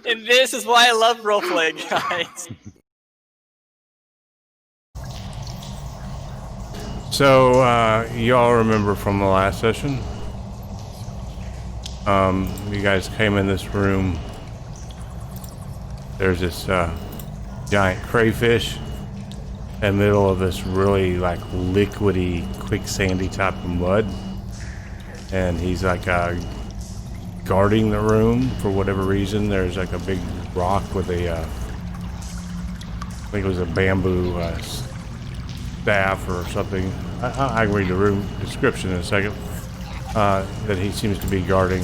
And this is why I love roleplay, guys. So, y'all remember from the last session? You guys came in this room. There's this giant crayfish in the middle of this really like liquidy, quicksandy type of mud. And he's like guarding the room for whatever reason. There's like a big rock with a, I think it was a bamboo staff or something. I can read the room description in a second. That he seems to be guarding.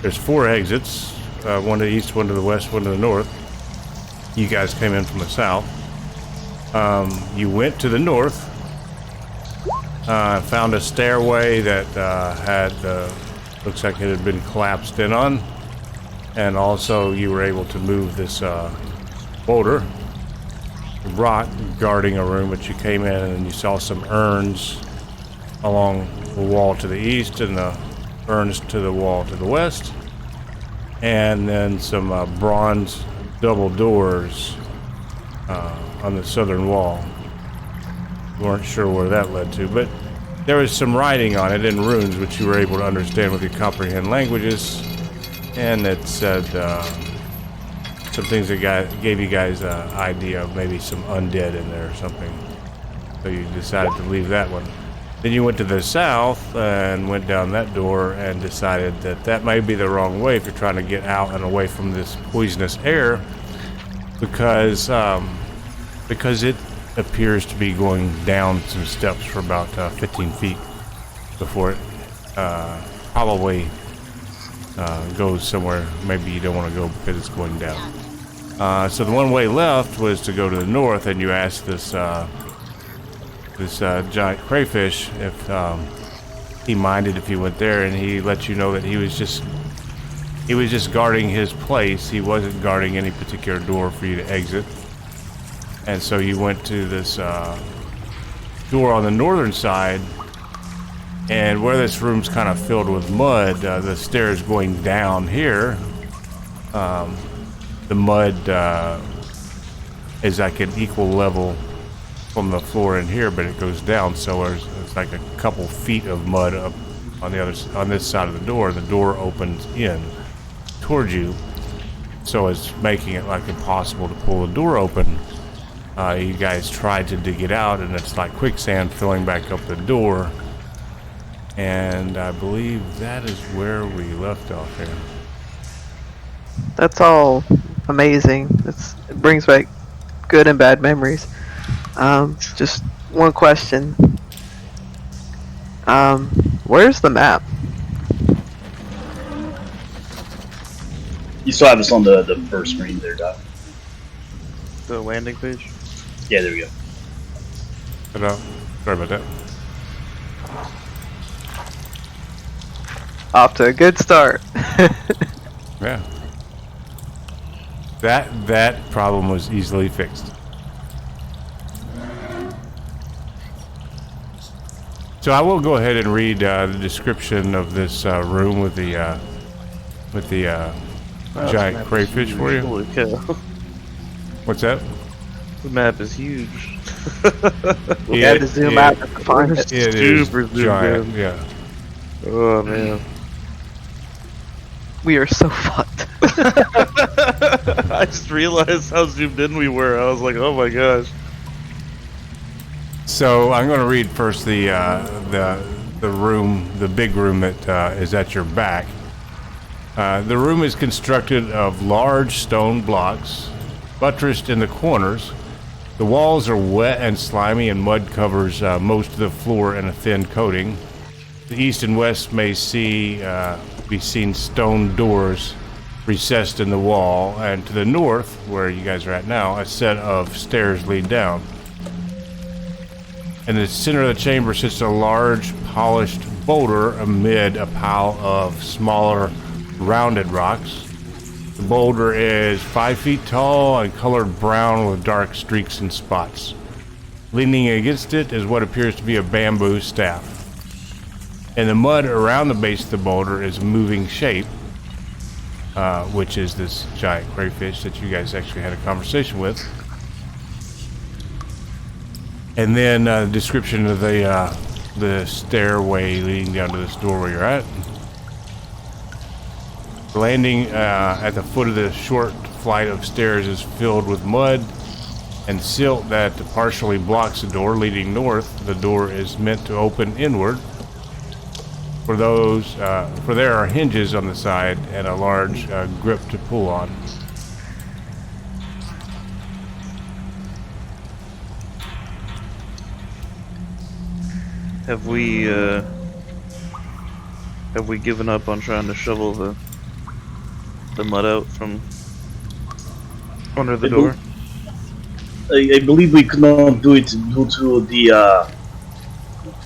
There's 4 exits, one to the east, one to the west, one to the north. You guys came in from the south. You went to the north, found a stairway that had, looks like it had been collapsed in on, and also you were able to move this boulder, rock guarding a room, but you came in and you saw some urns along the wall to the east and the urns to the wall to the west, and then some bronze double doors on the southern wall. Weren't sure where that led to, but there was some writing on it in runes which you were able to understand with your comprehend languages, and it said some things that gave you guys an idea of maybe some undead in there or something. So you decided to leave that one. Then you went to the south and went down that door and decided that that may be the wrong way if you're trying to get out and away from this poisonous air, because it appears to be going down some steps for about 15 feet before it probably goes somewhere maybe you don't want to go because it's going down. So the one way left was to go to the north, and you asked this giant crayfish if he minded if you went there, and he let you know that he was just guarding his place. He wasn't guarding any particular door for you to exit. And so you went to this door on the northern side, and where this room's kind of filled with mud, the stairs going down here, the mud is like an equal level from the floor in here, but it goes down, so it's like a couple feet of mud up on this side of the door. The door opens in towards you, so it's making it like impossible to pull the door open. You guys tried to dig it out, and it's like quicksand filling back up the door, and I believe that is where we left off here. That's all amazing. It brings back good and bad memories. Just one question. Where's the map? You still have us on the first screen there, Doc. The landing page? Yeah, there we go. But, sorry about that. Off to a good start. Yeah. That problem was easily fixed. So I will go ahead and read the description of this room with the giant crayfish for you. Holy cow. What's that? The map is huge. We had to zoom out to find it. It is Super zoomed giant, in. yeah. Oh man. We are so fucked. I just realized how zoomed in we were. I was like, oh my gosh. So I'm going to read first the room, the big room that is at your back. The room is constructed of large stone blocks, buttressed in the corners. The walls are wet and slimy, and mud covers most of the floor in a thin coating. The east and west may be seen stone doors recessed in the wall, and to the north, where you guys are at now, a set of stairs lead down. In the center of the chamber sits a large, polished boulder amid a pile of smaller, rounded rocks. The boulder is 5 feet tall and colored brown with dark streaks and spots. Leaning against it is what appears to be a bamboo staff. And the mud around the base of the boulder is moving shape. which is this giant crayfish that you guys actually had a conversation with. And then a description of the stairway leading down to this door where you're at. The landing at the foot of the short flight of stairs is filled with mud and silt that partially blocks the door leading north. The door is meant to open inward. For there are hinges on the side and a large grip to pull on. Have we given up on trying to shovel the mud out from under the door? I believe we could not do it due to the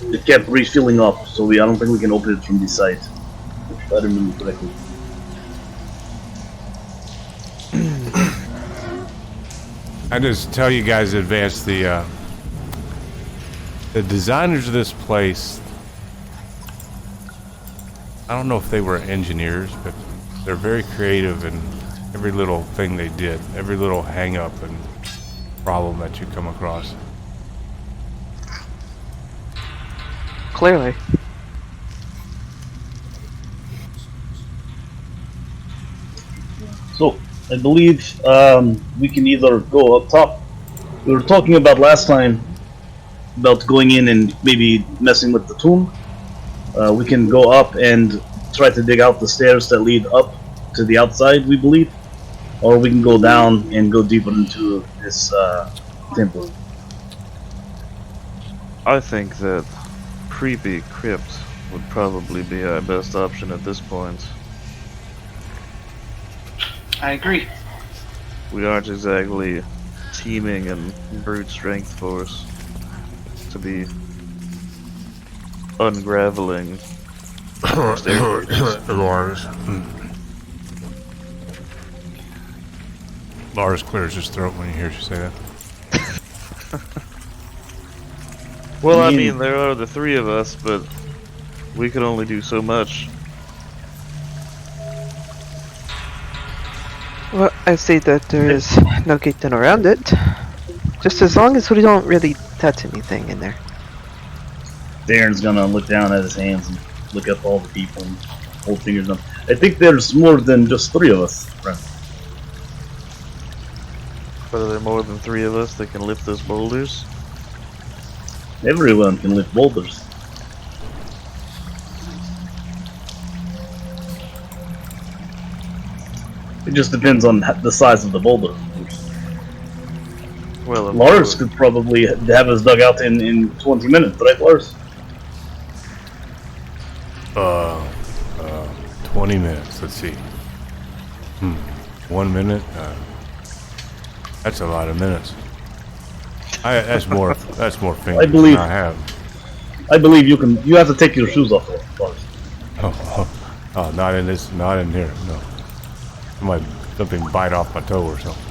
it kept refilling up, so I don't think we can open it from this side. If I remember correctly. I just tell you guys in advance, the designers of this place, I don't know if they were engineers, but they're very creative in every little thing they did, every little hang up and problem that you come across. Clearly. So I believe we can either go up top. We were talking about last time about going in and maybe messing with the tomb. We can go up and try to dig out the stairs that lead up to the outside, we believe, or we can go down and go deeper into this temple. I think that creepy crypt would probably be our best option at this point. I agree. We aren't exactly teeming in brute strength force to be ungraveling staircases. Lars clears his throat when he hears you say that. Well, I mean, there are the three of us, but we can only do so much. Well, I say that there is no getting around it. Just as long as we don't really touch anything in there. Darren's gonna look down at his hands and look up all the people and hold fingers up. I think there's more than just three of us, friend. Whether there are more than three of us that can lift those boulders. Everyone can lift boulders. It just depends on the size of the boulder. Well, Lars could probably have us dug out in 20 minutes, right, Lars? 20 minutes, let's see. 1 minute? That's a lot of minutes. That's more fingers I believe- than I have. I believe you can. You have to take your shoes off, Lars. Oh, not in here, no. Something bite off my toe or something.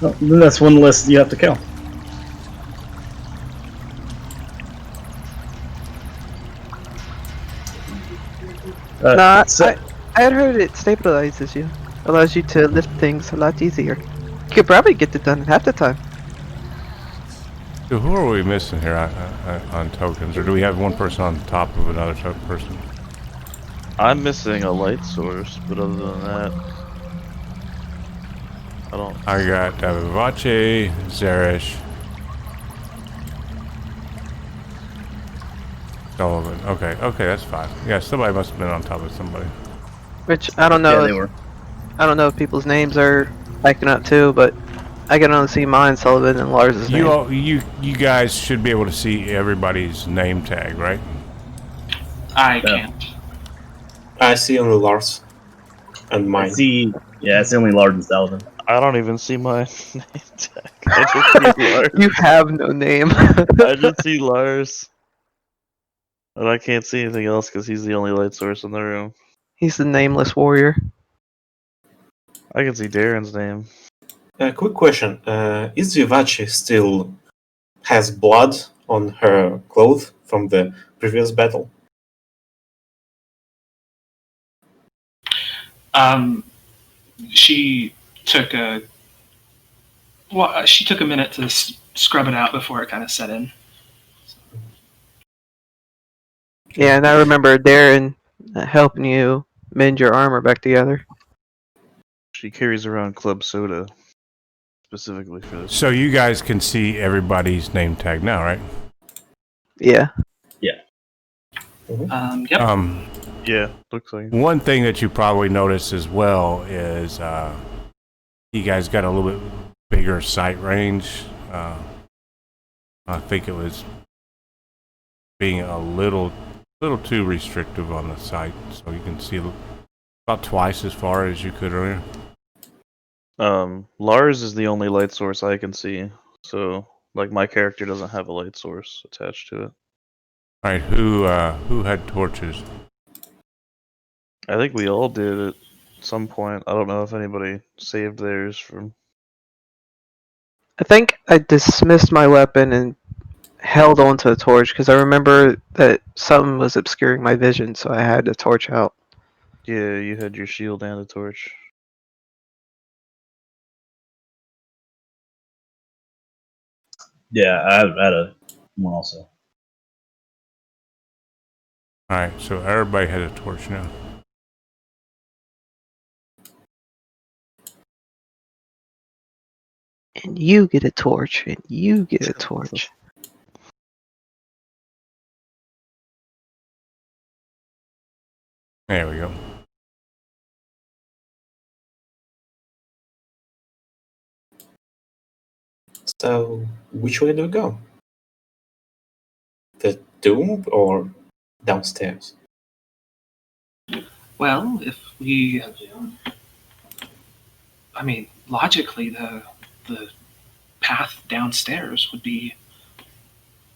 No, then that's one less you have to count. Nah, so- I had heard it stabilizes you. Allows you to lift things a lot easier. You could probably get it done in half the time. So who are we missing here on tokens? Or do we have one person on top of another person? I'm missing a light source, but other than that, I don't. I got Vache, Zeresh, Sullivan. Okay, that's fine. Yeah, somebody must have been on top of somebody. Which I don't know. Yeah, they were. I don't know if people's names are backing up too, but I can only see mine, Sullivan, and Lars's name. You guys should be able to see everybody's name tag, right? I can't. I see only Lars and I mine. see. Yeah, it's only Lars and Sullivan. I don't even see my name tag. I just see Lars. You have no name. I just see Lars. And I can't see anything else because he's the only light source in the room. He's the nameless warrior. I can see Darren's name. Quick question. Is Vivace still has blood on her clothes from the previous battle? She took a minute to scrub it out before it kind of set in. Yeah, and I remember Darren helping you mend your armor back together. She carries around club soda specifically for this. So you guys can see everybody's name tag now, right? Yeah. Yep. Yeah, looks like it. One thing that you probably noticed as well is you guys got a little bit bigger sight range. I think it was being a little too restrictive on the sight, so you can see about twice as far as you could earlier. Lars is the only light source I can see, so like my character doesn't have a light source attached to it. All right, who had torches? I think we all did at some point. I don't know if anybody saved theirs from. I think I dismissed my weapon and held onto a torch because I remember that something was obscuring my vision, so I had the torch out. Yeah, you had your shield and a torch. Yeah, I had one also. All right, so everybody had a torch now. And you get a torch, and you get a torch. There we go. So, which way do we go? The tomb or downstairs? Well, if we, logically, the path downstairs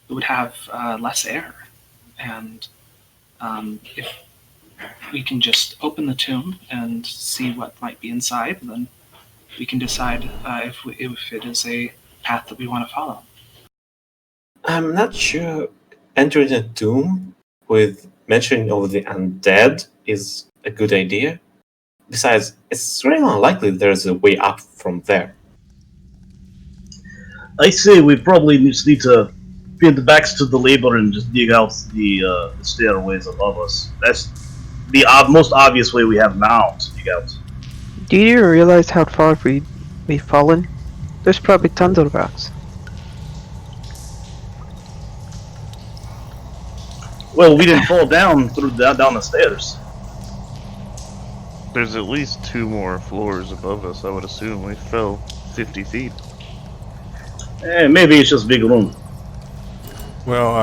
would have less air, and if we can just open the tomb and see what might be inside, then we can decide if it is a path that we want to follow. I'm not sure entering a tomb with mention of the undead is a good idea. Besides, it's really unlikely there's a way up from there. I say we probably just need to pin the backs to the labor and just dig out the stairways above us. That's the most obvious way we have now to dig out. Do you realize how far we've fallen? There's probably tons of rocks. Well, we didn't fall down down the stairs. There's at least 2 more floors above us, I would assume. We fell 50 feet. Maybe it's just big room. Well,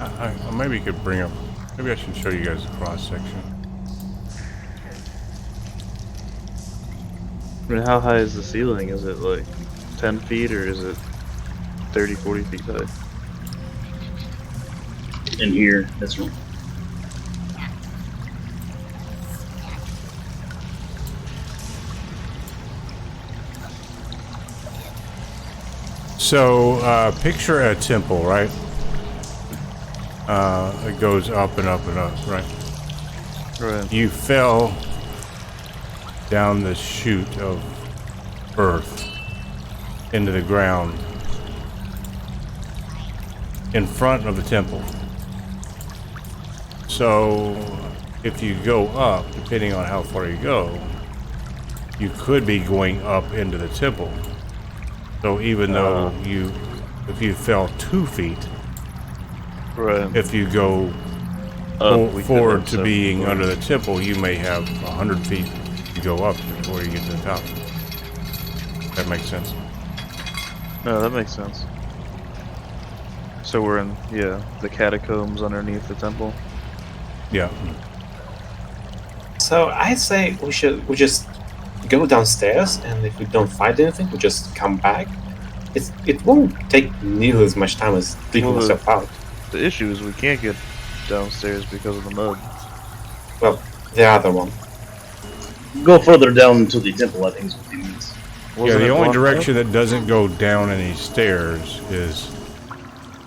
I maybe could bring up. Maybe I should show you guys the cross section. I mean, how high is the ceiling? Is it like 10 feet or is it 30, 40 feet high? In here, this room. So, picture a temple, right? It goes up and up and up, right? Right. You fell down the chute of earth into the ground in front of the temple. So, if you go up, depending on how far you go, you could be going up into the temple. So even though if you fell 2 feet, Right. if you go forward to being under the temple, you may have 100 feet to go up before you get to the top. That makes sense. No, that makes sense. So we're in, the catacombs underneath the temple. Yeah. So I say we just go downstairs, and if we don't find anything, we just come back. It won't take nearly as much time as digging stuff out. The issue is we can't get downstairs because of the mud. Well, the other one. Go further down into the temple, I think is what he means. Yeah, the only direction that doesn't go down any stairs is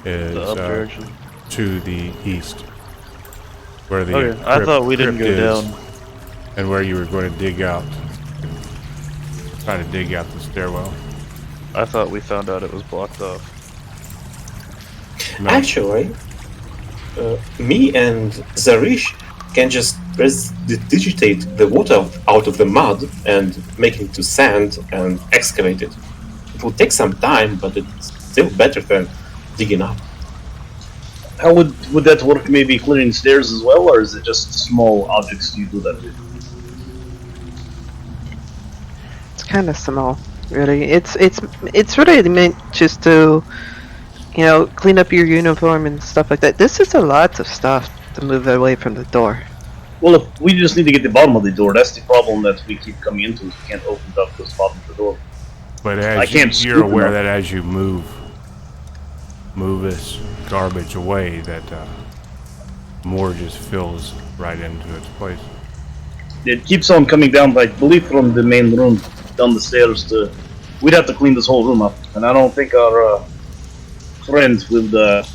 the up direction. to the east. where the Okay, I thought we didn't crypt go is, down. and where you were going to dig out. Try to dig out the stairwell. I thought we found out it was blocked off. No. Actually, me and Zarish can just digitate the water out of the mud and make it into sand and excavate it. It will take some time, but it's still better than digging up. How would that work? Maybe clearing stairs as well, or is it just small objects you do that with? It's kind of small, really. It's really meant just to, clean up your uniform and stuff like that. This is a lot of stuff to move away from the door. Well, if we just need to get the bottom of the door, that's the problem that we keep coming into. We can't open up this bottom of the door. But I as can't you're scoop aware enough. that as you move this garbage away, that more just fills right into its place. It keeps on coming down, I believe, from the main room down the stairs to. We'd have to clean this whole room up, and I don't think our friend would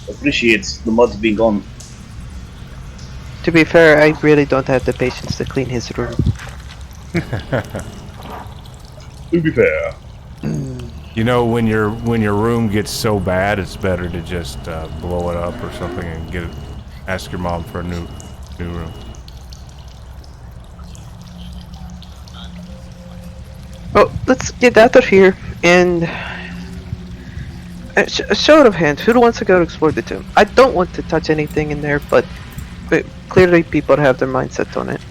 appreciate the mud being gone. To be fair, I really don't have the patience to clean his room. To be fair. You know, when your room gets so bad, it's better to just blow it up or something and ask your mom for a new room. Well, let's get out of here and a show of hands. Who wants to go to explore the tomb? I don't want to touch anything in there, but clearly people have their mind set on it.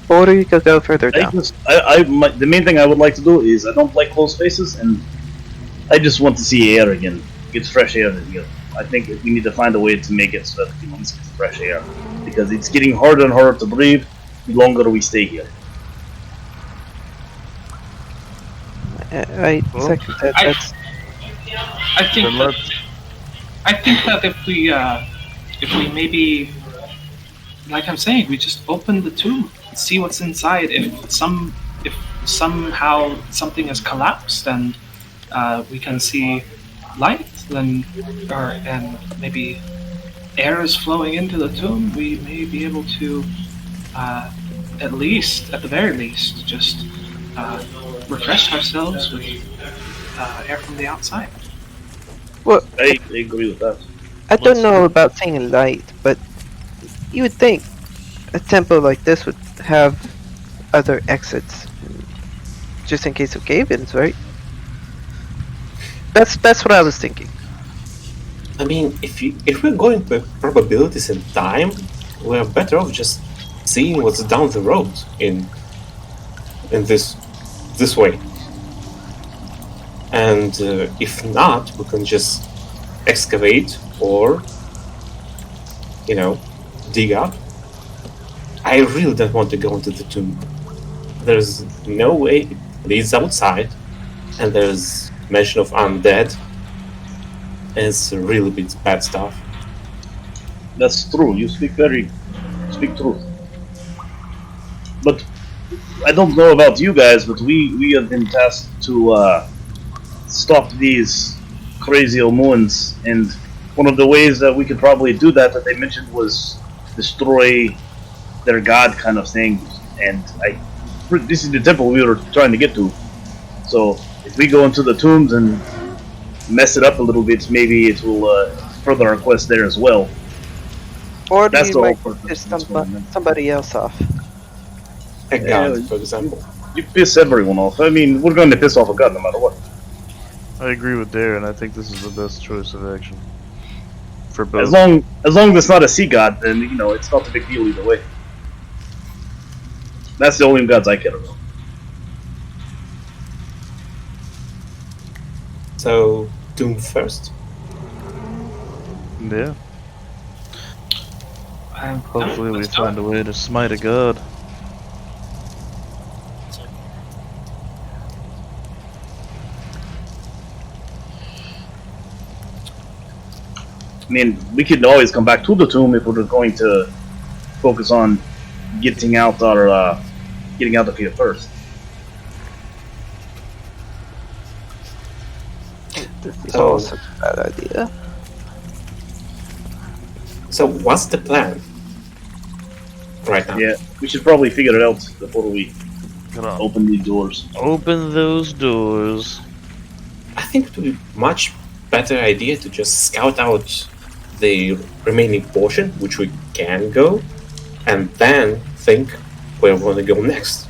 Or you could go further down. The main thing I would like to do is I don't like closed spaces, and I just want to see air again. Get fresh air again. I think we need to find a way to make it so that we can get fresh air, because it's getting harder and harder to breathe the longer we stay here. I second that. That's I think Then that, let's- I think that if we maybe, like I'm saying, we just open the tomb, see what's inside. If somehow something has collapsed and we can see light, then and maybe air is flowing into the tomb, we may be able to at the very least, just refresh ourselves with air from the outside. well. I agree with that. I don't know about seeing light, but you would think a temple like this would have other exits, just in case of cave-ins, right? That's what I was thinking. I mean, if we're going by probabilities and time, we're better off just seeing what's down the road in this way. And if not, we can just excavate or dig up. I really don't want to go into the tomb. There's no way it leads outside, and there's mention of undead. It's really bad stuff. That's true. You speak truth. But I don't know about you guys, but we have been tasked to stop these crazy Omuans, and one of the ways that we could probably do that they mentioned was destroy their god kind of thing. And this is the temple we were trying to get to. So if we go into the tombs and mess it up a little bit, maybe it will further our quest there as well. Or That's you the whole might purpose. piss somebody else off. A god, for example. You piss everyone off. I mean, we're going to piss off a god no matter what. I agree with Darren. I think this is the best choice of action for both. As long as it's not a sea god, then it's not a big deal either way. That's the only gods I care about. So, Doom first. Yeah. Hopefully we let's do find it. a way to smite a god. I mean, we could always come back to the tomb if we're going to focus on getting out of here first. This is Oh. also a bad idea. So, what's the plan? right now. Yeah, we should probably figure it out before we Come on. open these doors. Open those doors. I think it would be much better idea to just scout out the remaining portion, which we can go, and then think where we want to go next.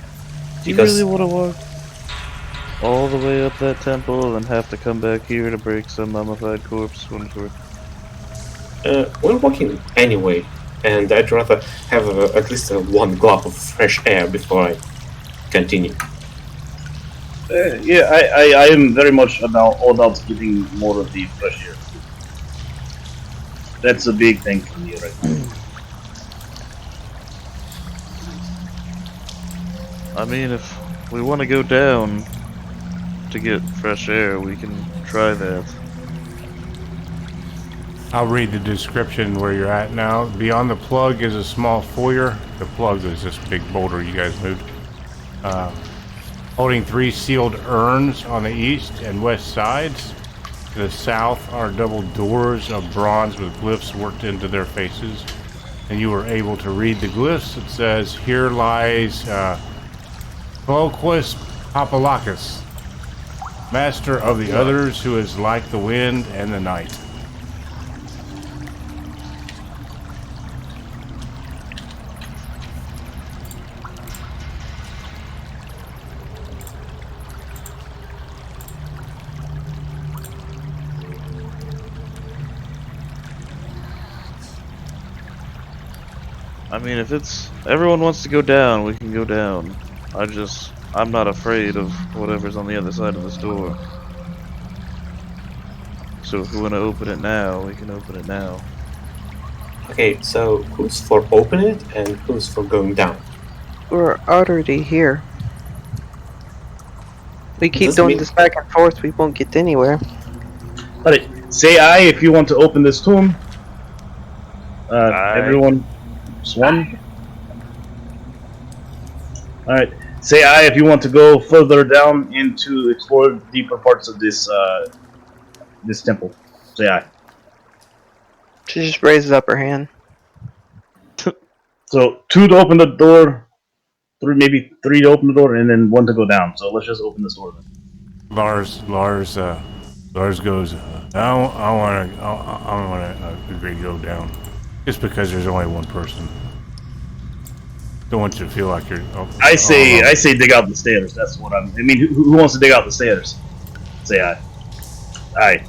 Do you Because- really want to walk all the way up that temple and have to come back here to break some mummified corpse when we're... We're walking anyway, and I'd rather have at least one glop of fresh air before I continue. Yeah, I am very much all about getting more of the fresh air. That's a big thing for me right now. I mean, if we want to go down to get fresh air, we can try that. I'll read the description where you're at now. Beyond the plug is a small foyer. The plug is this big boulder you guys moved. Holding 3 sealed urns on the east and west sides. To the south are double doors of bronze with glyphs worked into their faces. And you were able to read the glyphs. It says, here lies Cloquus Papalakis, master of the others, who is like the wind and the night. I mean, if it's... everyone wants to go down, we can go down. I'm not afraid of whatever's on the other side of this door. So if we want to open it now, we can open it now. Okay, so who's for opening it and who's for going down? We're already here. We keep Doesn't doing mean- this back and forth, we won't get anywhere. Alright, say aye if you want to open this tomb. Aye. Everyone, Swan. Alright, say aye if you want to go further down into explore deeper parts of this this temple. Say aye. She just raises up her hand. So 2 to open the door, 3 maybe 3 to open the door, and then 1 to go down. So let's just open this door then. Lars goes, I want to agree to go down. Just because there's only one person. Don't want you to feel like you're... I say dig out the stairs. That's what I mean, who wants to dig out the stairs? Say aye. Aye.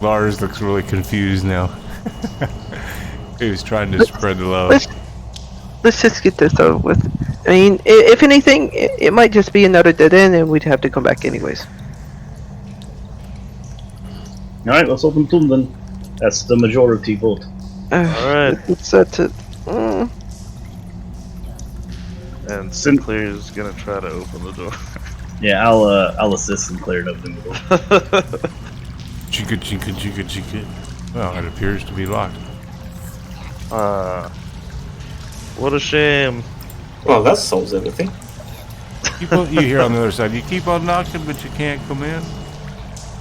Lars looks really confused now. He was trying to spread the love. Let's just get this over with. I mean, if anything, it might just be another dead end and we'd have to come back anyways. Alright, let's open the tomb then. That's the majority vote. Alright. It's that's it. And Sinclair's gonna try to open the door. Yeah, I'll assist and clear it up in the door. Chicka. Well, it appears to be locked. What a shame. Well, that solves everything. You hear on the other side, you keep on knocking, but you can't come in?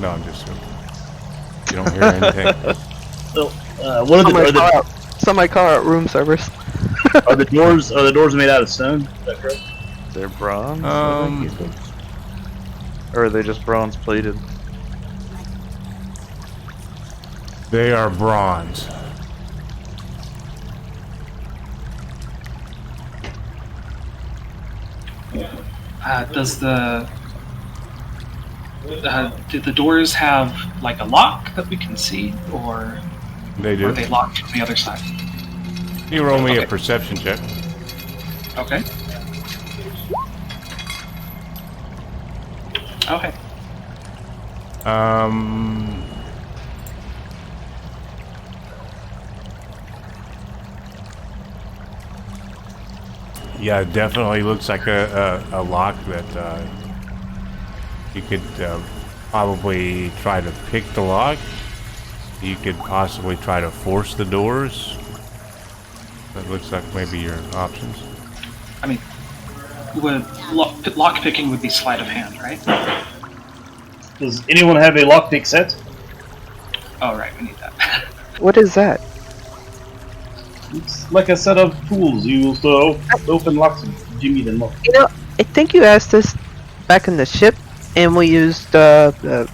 No, I'm just joking. You don't hear anything. So, what are Somebody call out room service. are the doors made out of stone? Is that correct? They're bronze? I think you said. Or are they just bronze plated? They are bronze. Do the doors have like a lock that we can see, or They do. are they locked from the other side? You roll me a Okay. perception check. Okay. Okay. Yeah, it definitely looks like a lock that you could probably try to pick the lock. You could possibly try to force the doors. That looks like maybe your options. I mean, lock picking would be sleight of hand, right? Does anyone have a lockpick set? Oh, right, we need that. What is that? It's like a set of tools you use to open locks and jimmy them up. You know, I think you asked this back in the ship, and we used a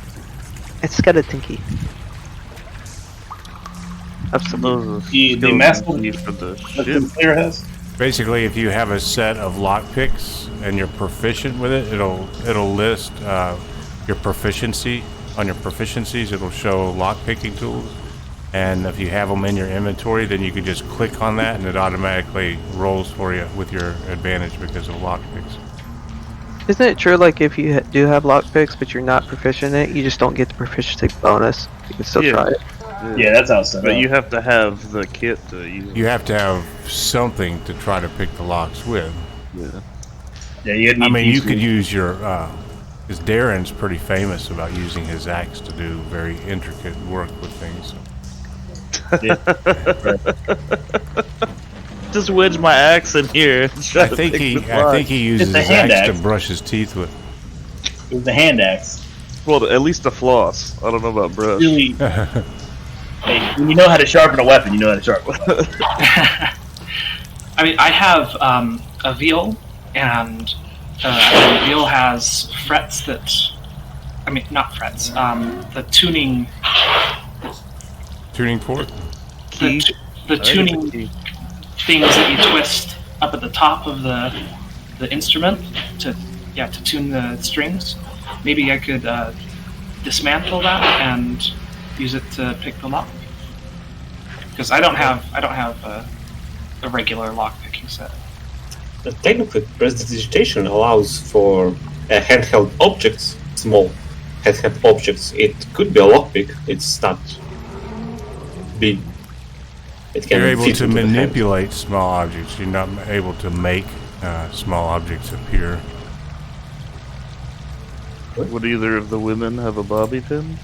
skeleton key. The master for the that ship. the player has. Basically, if you have a set of lockpicks and you're proficient with it, it'll list your proficiency. On your proficiencies, it'll show lockpicking tools. And if you have them in your inventory, then you can just click on that and it automatically rolls for you with your advantage because of lockpicks. Isn't it true, like, if you do have lockpicks, but you're not proficient in it, you just don't get the proficiency bonus? You can still try it. Yeah, that's how it's set But up. you have to have the kit to use. You have to have something to try to pick the locks with. Yeah. Yeah, you need I mean, you these could use your, because Darren's pretty famous about using his axe to do very intricate work with things. Just wedge my axe in here. And try I to think pick he, the I lock. think he uses It's a his hand axe to axe. brush his teeth with. It was the hand axe. Well, at least the floss. I don't know about brush. Really, hey, when you know how to sharpen a weapon, you know how to sharpen a weapon. I mean, I have a veal, and the veal has frets that. I mean, not frets. The tuning. Tuning fork? Key. The I think tuning it's a key. things that you twist up at the top of the instrument to tune the strings. Maybe I could dismantle that and use it to pick the lock. Because I don't have a regular lock picking set. Technically, prestidigitation allows for handheld objects, small handheld objects. It could be a lockpick. It's not big. It can You're able fit to into the hand. manipulate small objects. You're not able to make small objects appear. Would either of the women have a bobby pin?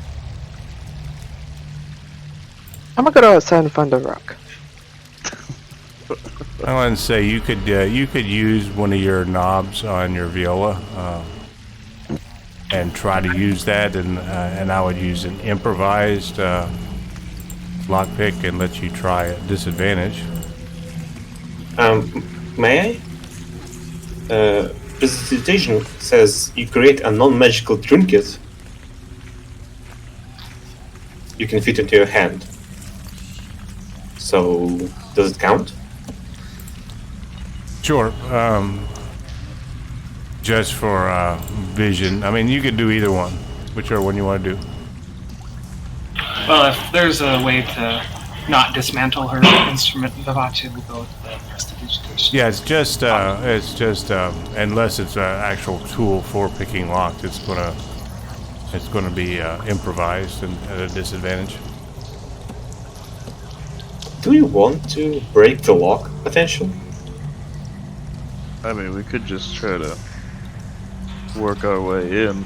I'm gonna go outside and find a rock. I want to say you could use one of your knobs on your viola and try to use that, and I would use an improvised lockpick and let you try at disadvantage. May I? Prestidigitation says you create a non-magical trinket you can fit into your hand. So, does it count? Sure. Just for vision. I mean, you could do either one. Whichever one you want to do. Well, if there's a way to not dismantle her instrument, Vivace will go with the prestidigitation. Yeah, it's just unless it's an actual tool for picking locks, it's gonna be improvised and at a disadvantage. Do you want to break the lock, potentially? I mean, we could just try to work our way in.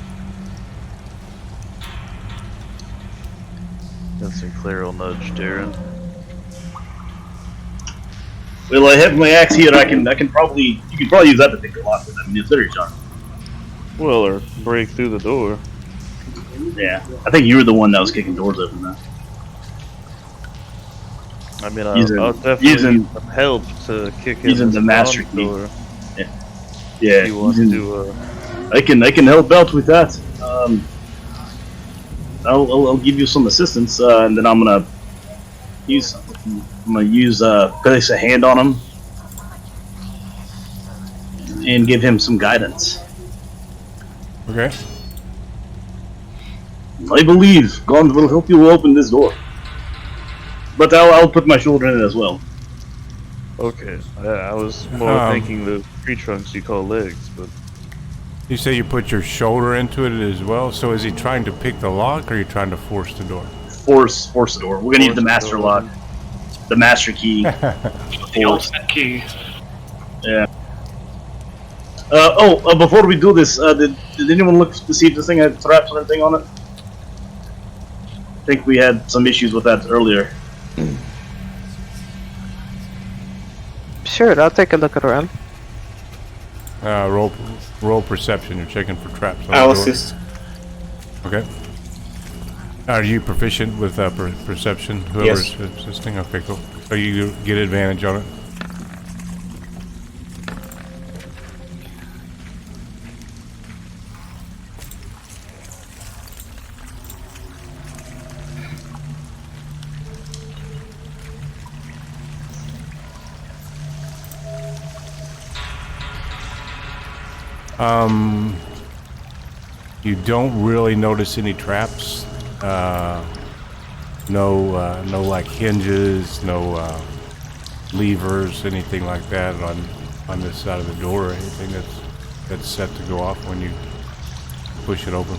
And Sinclair will nudge Darren. Well, I have my axe here. You can probably use that to pick the lock with. I mean, it's very sharp. Well, or break through the door. Yeah, I think you were the one that was kicking doors open. Now. I mean, Using- I'll definitely using- need some help to kick in using this the master front key. door. Yeah, If you want to, I can help out with that. I'll give you some assistance, and then I'm gonna use place a hand on him and give him some guidance. Okay. I believe God will help you open this door, but I'll put my shoulder in it as well. okay. I was more Um, thinking the tree trunks you call legs, but You say you put your shoulder into it as well. So is he trying to pick the lock, or are you trying to force the door? Force the door. We're gonna need the master lock, the master key. The ultimate key. Yeah. Before we do this, did anyone look to see if this thing had traps or anything on it? I think we had some issues with that earlier. Sure, I'll take a look around. Roll perception. You're checking for traps on I'll the door. assist. Okay. Are you proficient with perception? Whoever's Yes. assisting? Okay, cool. So you get advantage on it? You don't really notice any traps. No like hinges, no levers, anything like that on this side of the door or anything that's set to go off when you push it open.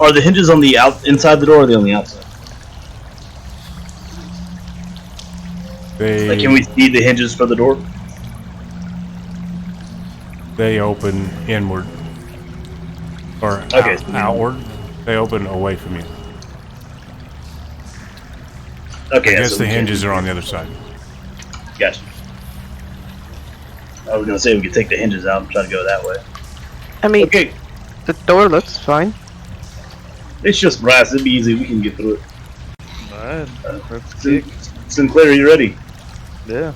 Are the hinges on the inside the door, or are they on the outside? Like, can we see the hinges for the door? They open inward or Okay, outward. They open away from you. Okay, I guess so the we hinges can't- are on the other side. Gotcha. I was gonna say we could take the hinges out and try to go that way. I mean, Okay, the door looks fine. it's just brass. It'd be easy. We can get through it. Alright, let's Sin- kick. Sinclair, are you ready? Yeah.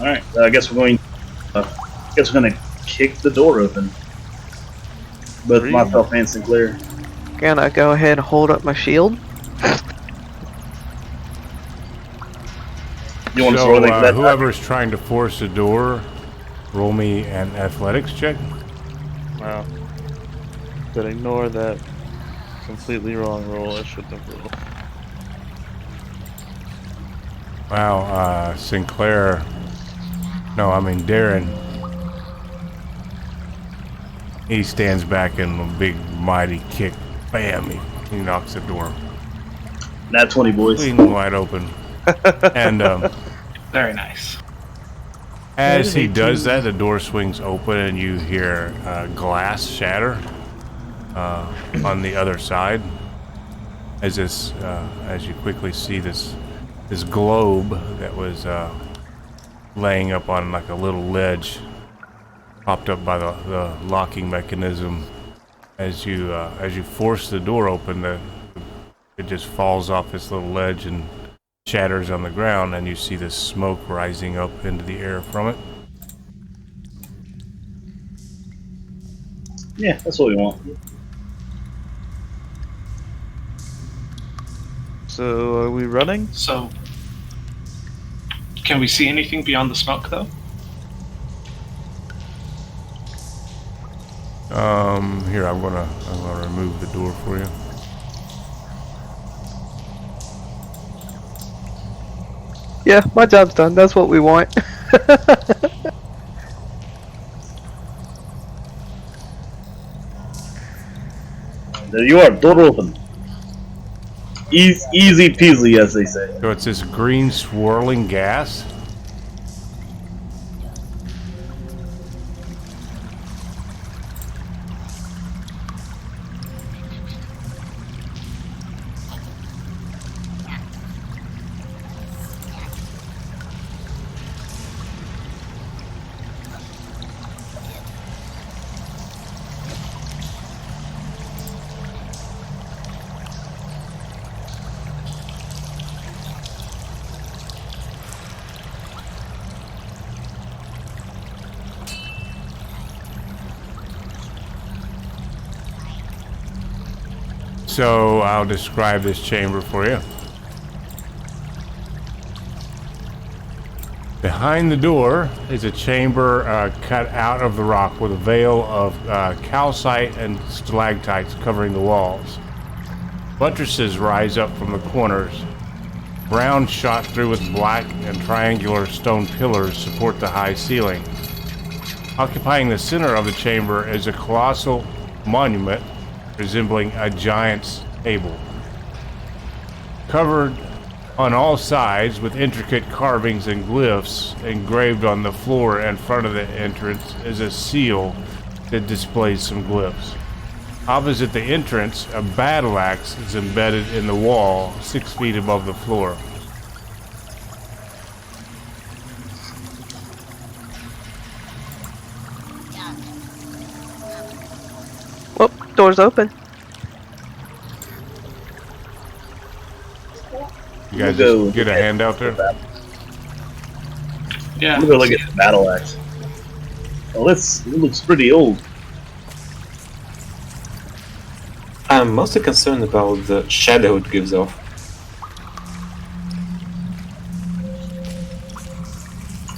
All right. I guess we're going. Guess we're gonna kick the door open. Both Three. myself and Sinclair. Gonna go ahead and hold up my shield. You want to So throw anything that? whoever's trying to force the door, roll me an athletics check. Wow. But ignore that completely wrong roll I shouldn't have rolled. Wow, Sinclair. No, I mean Darren. He stands back and a big mighty kick. Bam! He knocks the door Nat 20, boys. clean wide open. And Very nice. as he does that, the door swings open and you hear glass shatter on the other side. As you quickly see this globe that was laying up on like a little ledge, popped up by the locking mechanism. As you force the door open, it just falls off this little ledge and shatters on the ground, and you see this smoke rising up into the air from it. Yeah, that's what we want. So, are we running? So, can we see anything beyond the smoke, though? Here, I'm gonna remove the door for you. Yeah, my job's done. That's what we want. There you are, door open. Easy peasy, as they say. So it's this green swirling gas. So I'll describe this chamber for you. Behind the door is a chamber cut out of the rock with a veil of calcite and stalactites covering the walls. Buttresses rise up from the corners. Brown shot through with black and triangular stone pillars support the high ceiling. Occupying the center of the chamber is a colossal monument resembling a giant's table. Covered on all sides with intricate carvings and glyphs engraved on the floor in front of the entrance is a seal that displays some glyphs. Opposite the entrance, a battle axe is embedded in the wall 6 feet above the floor. Well, door's open. You guys We'll go just get a hand out there? Yeah. We'll go look at the battle axe. Well, it looks pretty old. I'm mostly concerned about the shadow it gives off.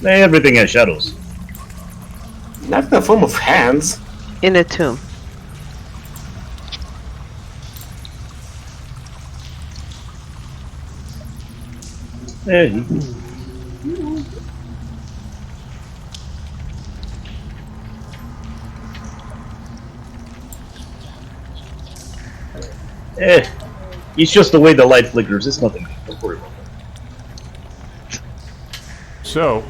Everything has shadows. Not in the form of hands. In a tomb. Yeah. It's just the way the light flickers. It's nothing. Don't worry about that. So,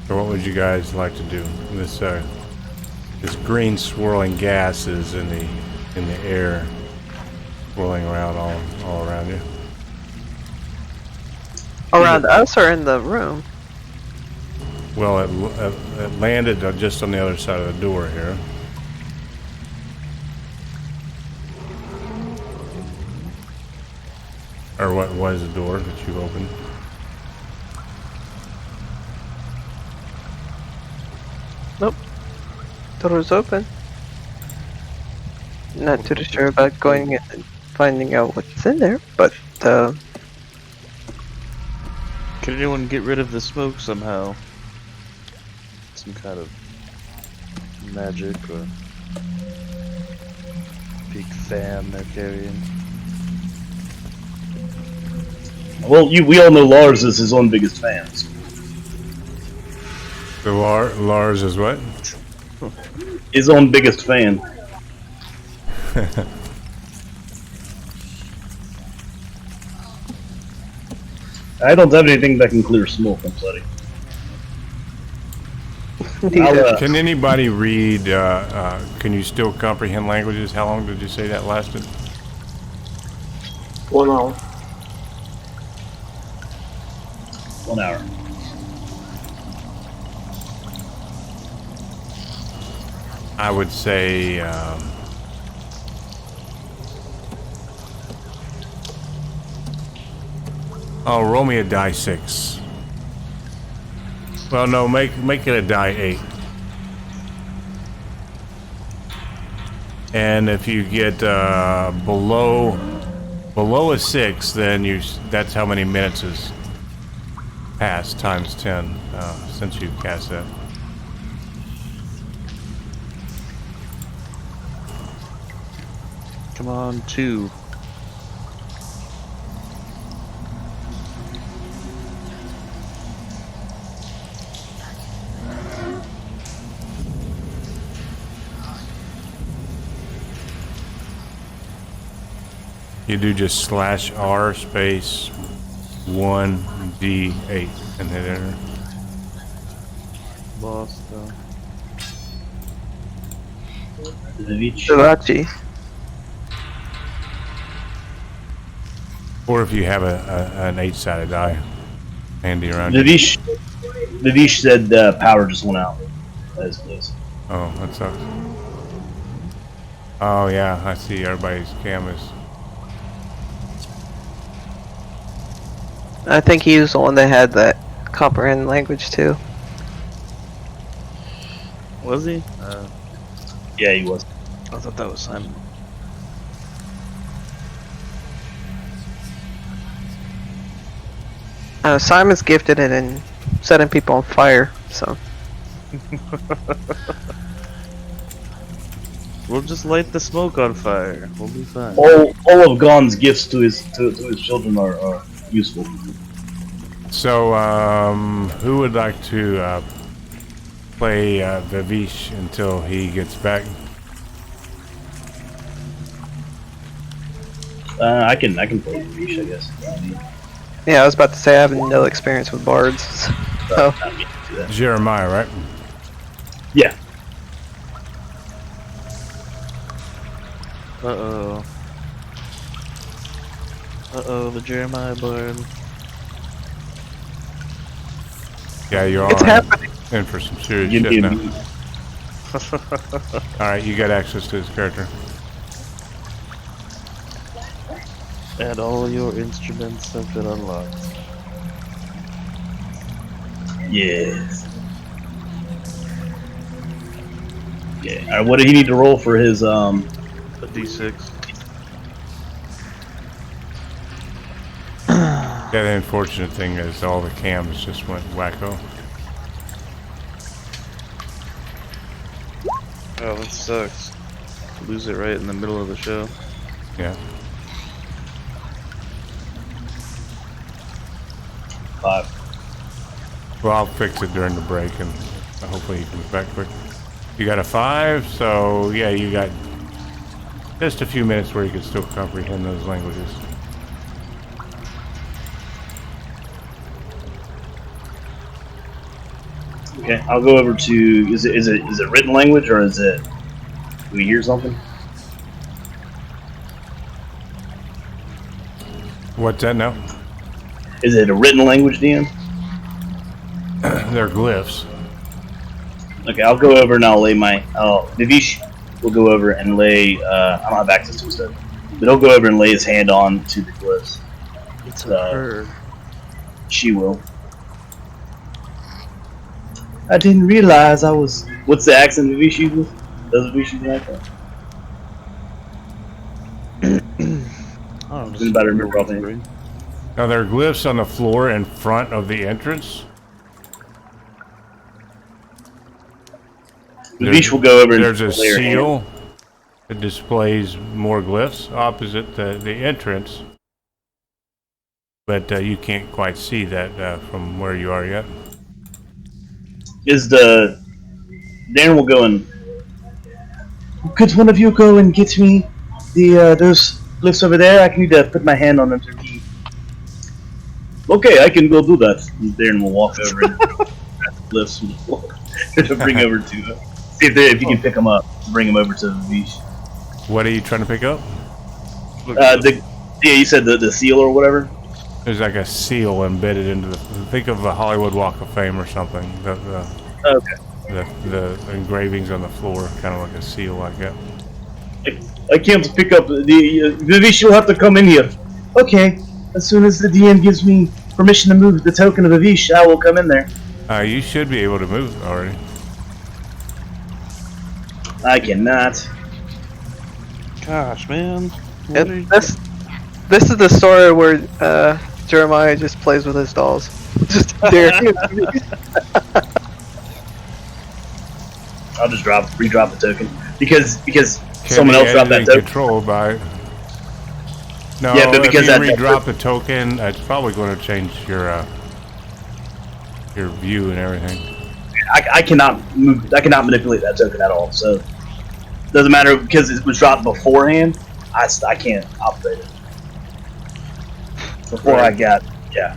what would you guys like to do? This green swirling gas is in the air, swirling around all around you. Around us or in the room? Well, it landed just on the other side of the door here. Or what was the door that you opened? Nope. Door was open. Not too sure about going in and finding out what's in there, but Can anyone get rid of the smoke somehow? Some kind of magic or big fan they're carrying. Well, we all know Lars is his own biggest fan. So. The Lars is what? His own biggest fan. I don't have anything that can clear smoke. I'm sorry. Can anybody read? Can you still comprehend languages? How long did you say that lasted? 1 hour. 1 hour. I would say roll me a die 6. Well, no, make it a die 8. And if you get below a 6, then that's how many minutes is passed times 10 since you cast that. Come on, 2. You do just /R space 1D8 and hit enter. Lost though. Srirachi. Or if you have an 8-sided die handy around. Navish said power just went out at his place. Oh, that sucks. Oh yeah, I see everybody's cam is. I think he was the one that had that comprehend language too. Was he? Yeah, he was. I thought that was Simon. Simon's gifted it in setting people on fire, so. We'll just light the smoke on fire. We'll be fine. All of Gon's gifts to his children are useful. So, who would like to play Vivish until he gets back? I can play Vish, I guess. Yeah, I was about to say I have no experience with bards. So Jeremiah, right? Yeah. Uh-oh. Uh-oh, the Jeremiah bard. Yeah, you're it's all happening. in for some serious Give shit me a now. beat. Alright, you got access to his character. And all your instruments have been unlocked. Yes. Yeah. Alright, what did he need to roll for his A D6. Yeah, the unfortunate thing is all the cams just went wacko. Oh, that sucks. Lose it right in the middle of the show. Yeah. 5? Well, I'll fix it during the break and hopefully he comes back quick. You got a 5, so yeah, you got just a few minutes where you can still comprehend those languages. Okay, I'll go over to. Is it written language or is it? Do we hear something? What's that now? Is it a written language, Dan? They're glyphs. Okay, I'll go over and I'll lay my. Oh, Vivish will go over and lay. I don't have access to his stuff, but he'll go over and lay his hand on to the glyphs. It's a her. She will. I didn't realize I was. What's the accent Vivish uses? Does Vivish use an accent? Oh, Doesn't matter, remember offhand. Now there are glyphs on the floor in front of the entrance. Vivish will go over and there's a lay her hand. seal that displays more glyphs opposite the entrance. But you can't quite see that from where you are yet. Darren will go and. Could one of you go and get me the those glyphs over there? I need to put my hand on them to read. Okay, I can go do that. And Darren will walk over and grab the glyphs from the floor to bring over to see if you can pick them up. Bring them over to the beach. What are you trying to pick up? You said the seal or whatever. There's like a seal embedded into the. Think of a Hollywood Walk of Fame or something. Okay. The engravings on the floor, kind of like a seal like that. I can't pick up the Vivish will have to come in here. Okay. As soon as the DM gives me permission to move the token of Vivish, I will come in there. You should be able to move already. I cannot. Gosh, man. This is the story where Jeremiah just plays with his dolls. Just daring. I'll just redrop the token because Can someone else dropped that token. Controlled by. No, Yeah, but because if you redrop the token, it's probably going to change your view and everything. I cannot move. I cannot manipulate that token at all. So doesn't matter because it was dropped beforehand. I can't operate it before I got. Yeah.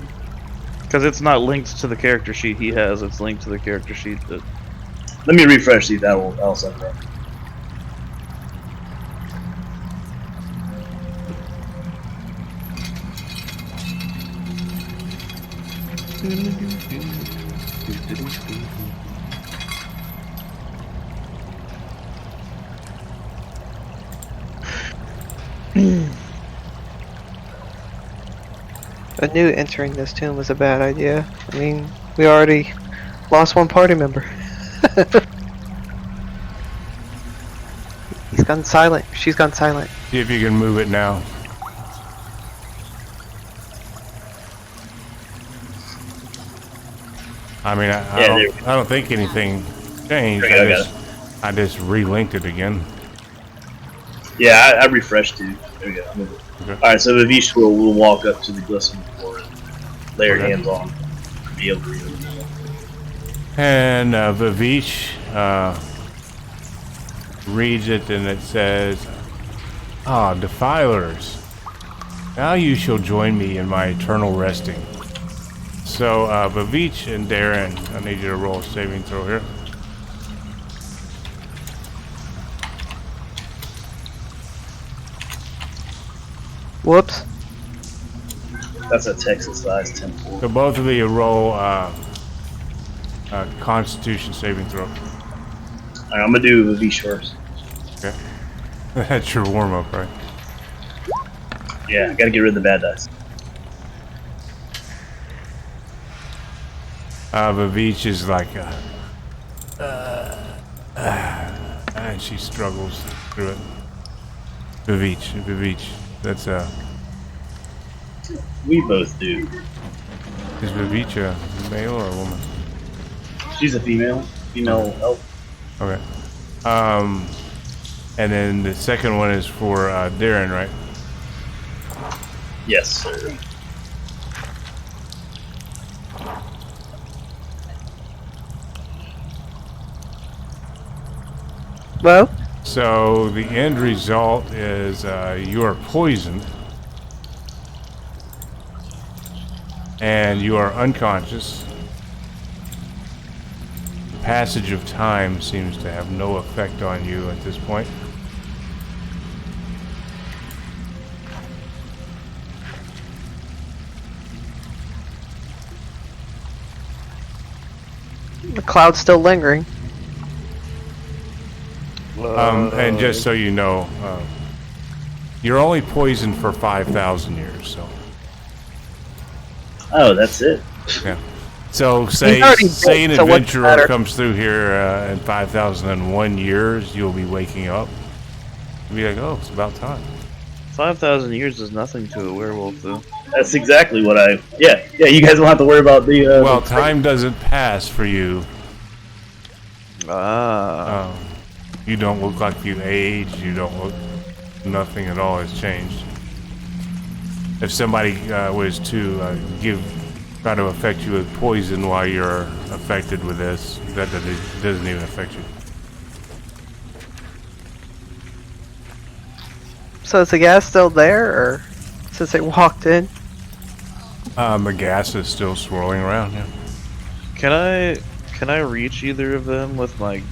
Because it's not linked to the character sheet he has, it's linked to the character sheet that... Let me refresh, see if that'll set that. I knew entering this tomb was a bad idea. I mean, we already lost one party member. He's gone silent. She's gone silent. See if you can move it now. I mean, I don't think anything changed. I just relinked it again. Yeah, I refreshed too. There we go. Okay. Alright, so Vivish will walk up to the glistening floor and lay her Okay. hands on him. Be able to read it. And Vavish reads it, and it says, "Ah, defilers, now you shall join me in my eternal resting." So, Vavish and Darren, I need you to roll a saving throw here. Whoops. That's a Texas size 10-4. So both of you roll Constitution saving throw. Alright, I'm gonna do Vivish first. Okay. That's your warm-up, right? Yeah, I gotta get rid of the bad dice. Vavish is like, and she struggles through it. Vavish, that's We both do. is Vavish a male or a woman? She's a female elf. Okay. And then the second one is for Darren, right? Yes, sir. Well, So the end result is you are poisoned and you are unconscious. The passage of time seems to have no effect on you at this point. the cloud's still lingering. And just so you know, you're only poisoned for 5,000 years, so Oh, that's it. yeah. So say He's already say an dead, so what's the adventurer matter? comes through here in 5,001 years, you'll be waking up. You'll be like, oh, it's about time. 5,000 years is nothing to a werewolf, though. That's exactly what I. Yeah. You guys don't have to worry about the. Well, the- time doesn't pass for you. Ah. You don't look like you age. You don't look. Nothing at all has changed. If somebody was to try to affect you with poison while you're affected with this, that doesn't even affect you. So is the gas still there, or since they walked in? The gas is still swirling around. Yeah. Can I reach either of them with my,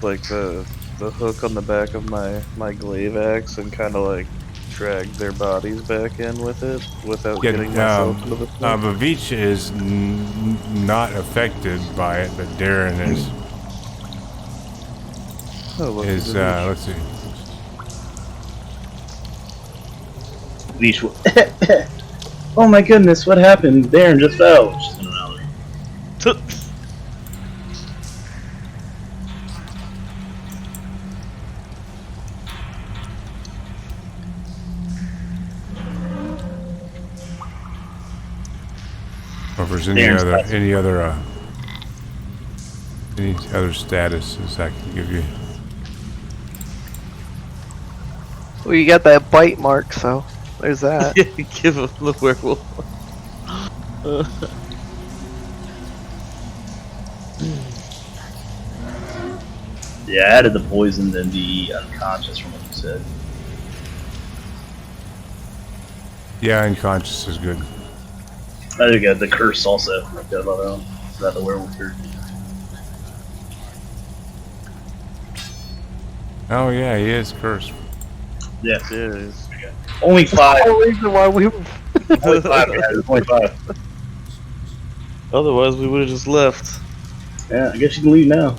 like the hook on the back of my glaive axe and kind of like drag their bodies back in with it without getting myself into the thing? Vavish is not affected by it, but Darren is. Oh, look, Is let's see. Vish will- Oh my goodness, what happened? Darren just fell. She's in another. Or if there's Darren's any other statuses I can give you. Well, you got that bite mark, so there's that. Give him the werewolf. Yeah, I added the poisoned and the unconscious from what you said. Yeah, unconscious is good. I think the curse also. I forgot about that the werewolf curse. Oh yeah, he is cursed. Yeah. Serious. Only 5. The reason why we were Only 5, guys. Only 5. Otherwise, we would have just left. Yeah, I guess you can leave now.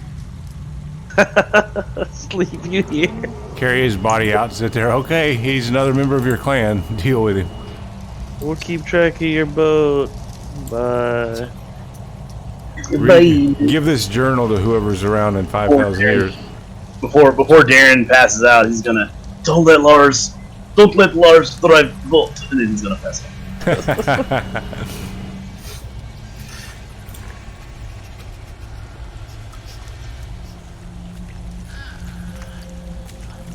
Just leave you here. Carry his body out, sit there. Okay, he's another member of your clan. Deal with him. We'll keep track of your boat. Bye. Give this journal to whoever's around in 5,000 years. Before Darren passes out, he's gonna don't let Lars drive the boat, and then he's gonna pass out.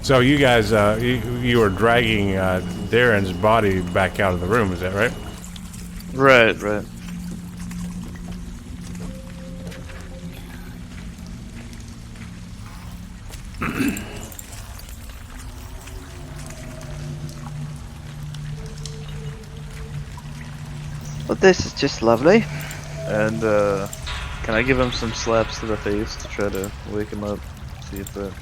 So you guys, you were dragging Darren's body back out of the room. Is that right? Right. Well, this is just lovely. And can I give him some slaps to the face to try to wake him up? See if that.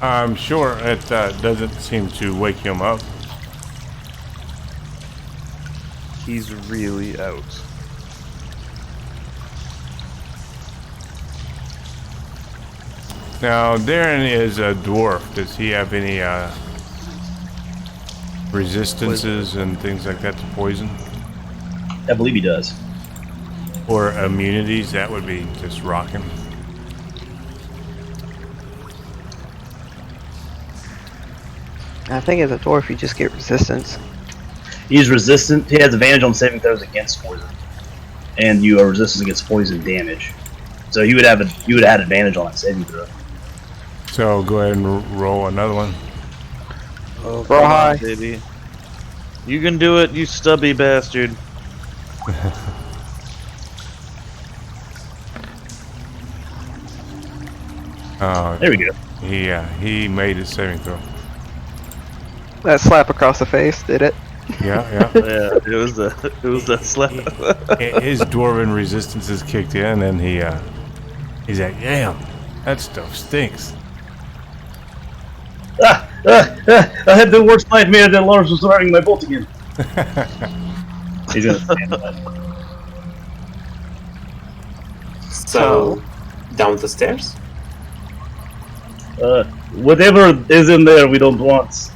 I'm sure it doesn't seem to wake him up. He's really out. Now, Darren is a dwarf. Does he have any resistances and things like that to poison? I believe he does. Or immunities? That would be just rocking. I think as a dwarf, you just get resistance. He's resistant. He has advantage on saving throws against poison, and you are resistant against poison damage. So you would have had advantage on that saving throw. So go ahead and roll another one. Oh, Roll come high. on, baby. You can do it, you stubby bastard. There we go. He made his saving throw. That slap across the face did it. Yeah. Yeah, it was the slap. His dwarven resistances kicked in, and he's like, "Damn, that stuff stinks." I had the worst nightmare that Lars was firing my bolt again. He's gonna stand up. So, down the stairs? Whatever is in there, we don't want.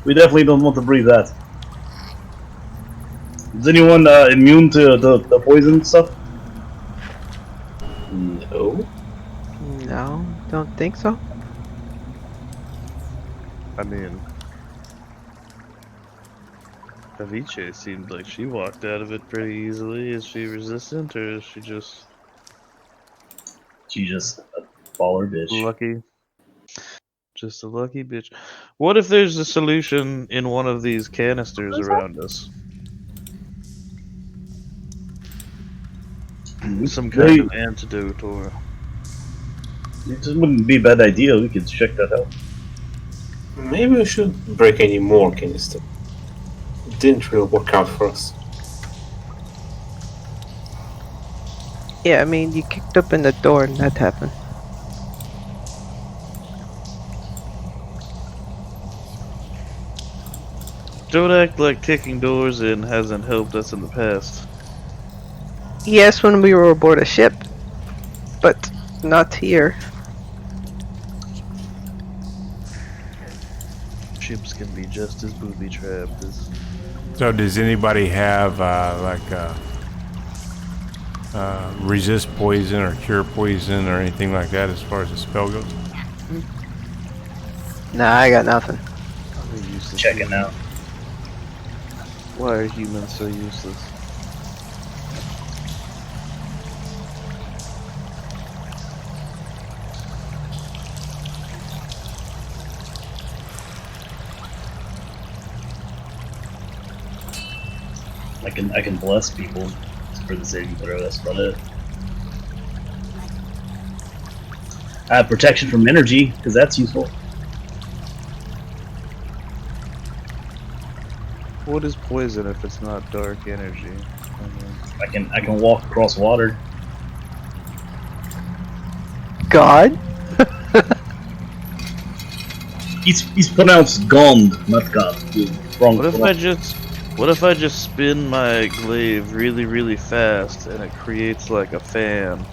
We definitely don't want to breathe that. Is anyone immune to the poison stuff? No. No, don't think so. I mean, Avice seemed like she walked out of it pretty easily. Is she resistant, or is she just She's just a baller bitch. lucky? Just a lucky bitch. What if there's a solution in one of these canisters around us? Some kind of antidote, or It just wouldn't be a bad idea. We could check that out. Maybe we should break any more canister. It didn't really work out for us. Yeah, I mean, you kicked open the door and that happened. don't act like kicking doors in hasn't helped us in the past. Yes, when we were aboard a ship, but not here. Ships can be just as booby-trapped as... So does anybody have resist poison or cure poison or anything like that as far as the spell goes? Nah, I got nothing. They're useless. Check it out. Why are humans so useless? I can bless people for the saving throw. That's about it. I have protection from energy because that's useful. What is poison if it's not dark energy? I mean, I can walk across water. God? He's pronounced Gond, not God. Wrong. What if I just spin my glaive really, really fast and it creates like a fan,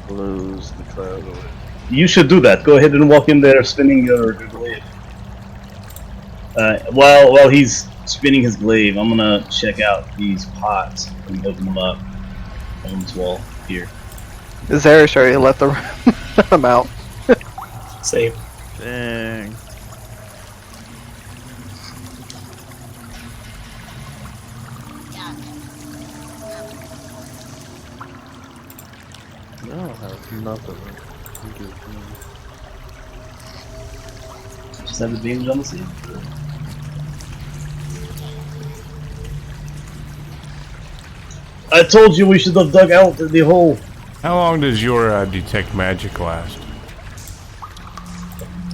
blows the cloud away? You should do that. Go ahead and walk in there, spinning your glaive. While he's spinning his glaive, I'm gonna check out these pots and open them up on this wall here. Zarish already left the room. I'm out. Same. Dang. have nothing. You do. Just have advantage on the sea. I told you we should have dug out the hole. How long does your detect magic last?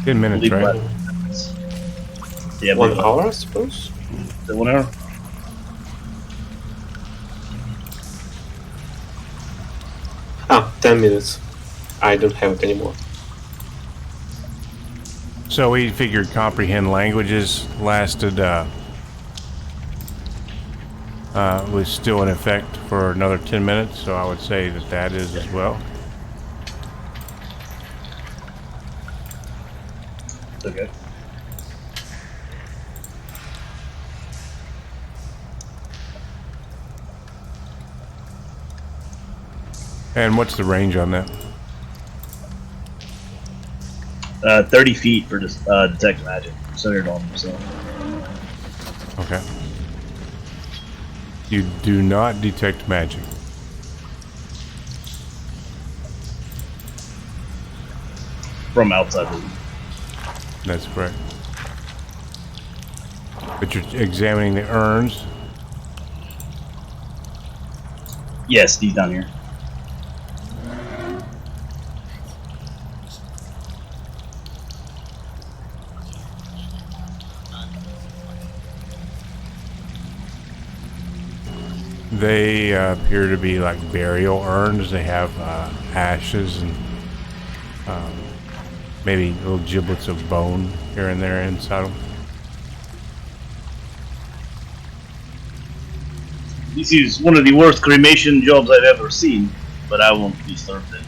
10 minutes, Leave right? Yeah, 1 hour, I suppose. The 1 hour. Ah, 10 minutes. I don't have it anymore. So we figured comprehend languages lasted, was still in effect for another 10 minutes, so I would say that that is as well. Okay. And what's the range on that? 30 feet for detect magic. Centered on himself. Okay. You do not detect magic. From outside the room. That's correct. But you're examining the urns. Yes, he's down here. They appear to be like burial urns. They have ashes and maybe little giblets of bone here and there inside them. This is one of the worst cremation jobs I've ever seen, but I won't disturb it.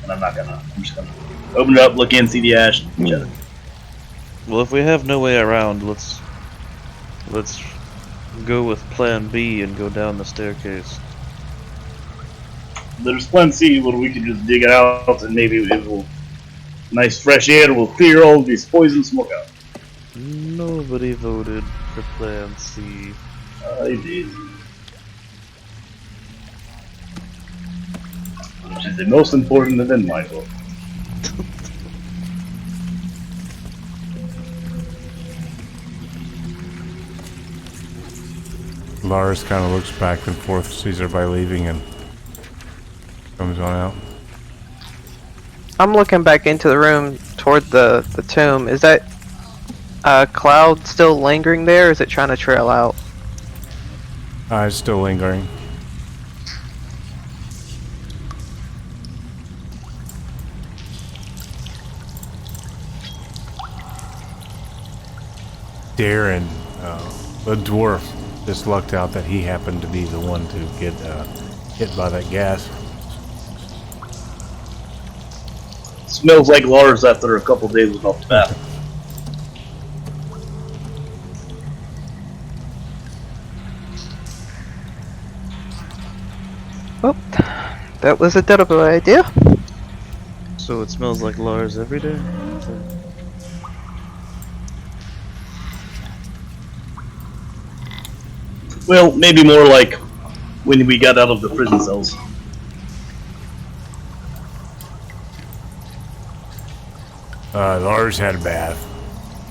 And I'm just gonna open it up, look in, see the ash, check it. Well, if we have no way around, let's go with Plan B and go down the staircase. There's Plan C where we can just dig it out and maybe it will. Nice fresh air will clear all this poison smoke out. Nobody voted for Plan C. I did. Which is the most important event, Michael. Lars kind of looks back and forth, sees everybody leaving, and comes on out. I'm looking back into the room toward the tomb. Is that cloud still lingering there, or is it trying to trail out? It's still lingering. Darren, the dwarf, just lucked out that he happened to be the one to get hit by that gas. Smells like Lars after a couple days without the bath. Well, that was a terrible idea. So it smells like Lars every day? Well, maybe more like when we got out of the prison cells. Lars had a bath.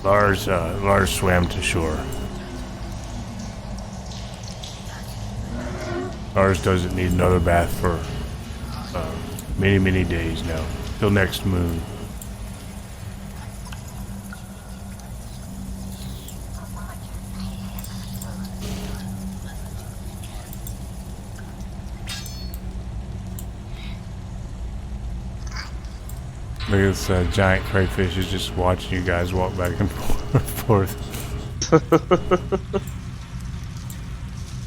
Lars swam to shore. Lars doesn't need another bath for many, many days now. Till next moon. Look at this giant crayfish is just watching you guys walk back and forth.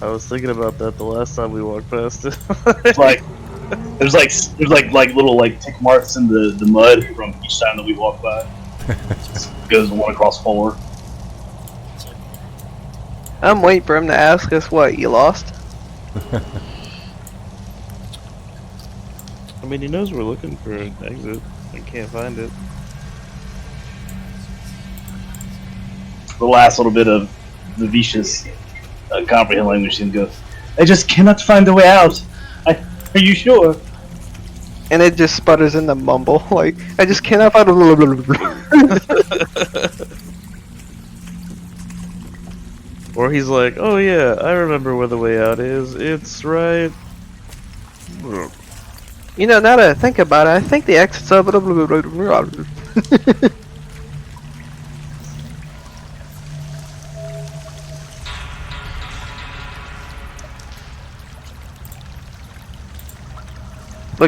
I was thinking about that the last time we walked past it. It's like there's little tick marks in the mud from each time that we walk by. Just goes one across 4. I'm waiting for him to ask us what you lost. I mean, he knows we're looking for an exit. I can't find it. The last little bit of the vicious comprehend language and go, I just cannot find a way out. Are you sure? and it just sputters in the mumble. Like, I just cannot find Or he's like, oh yeah, I remember where the way out is. It's right. You know, now that I think about it, I think the exit's up. Look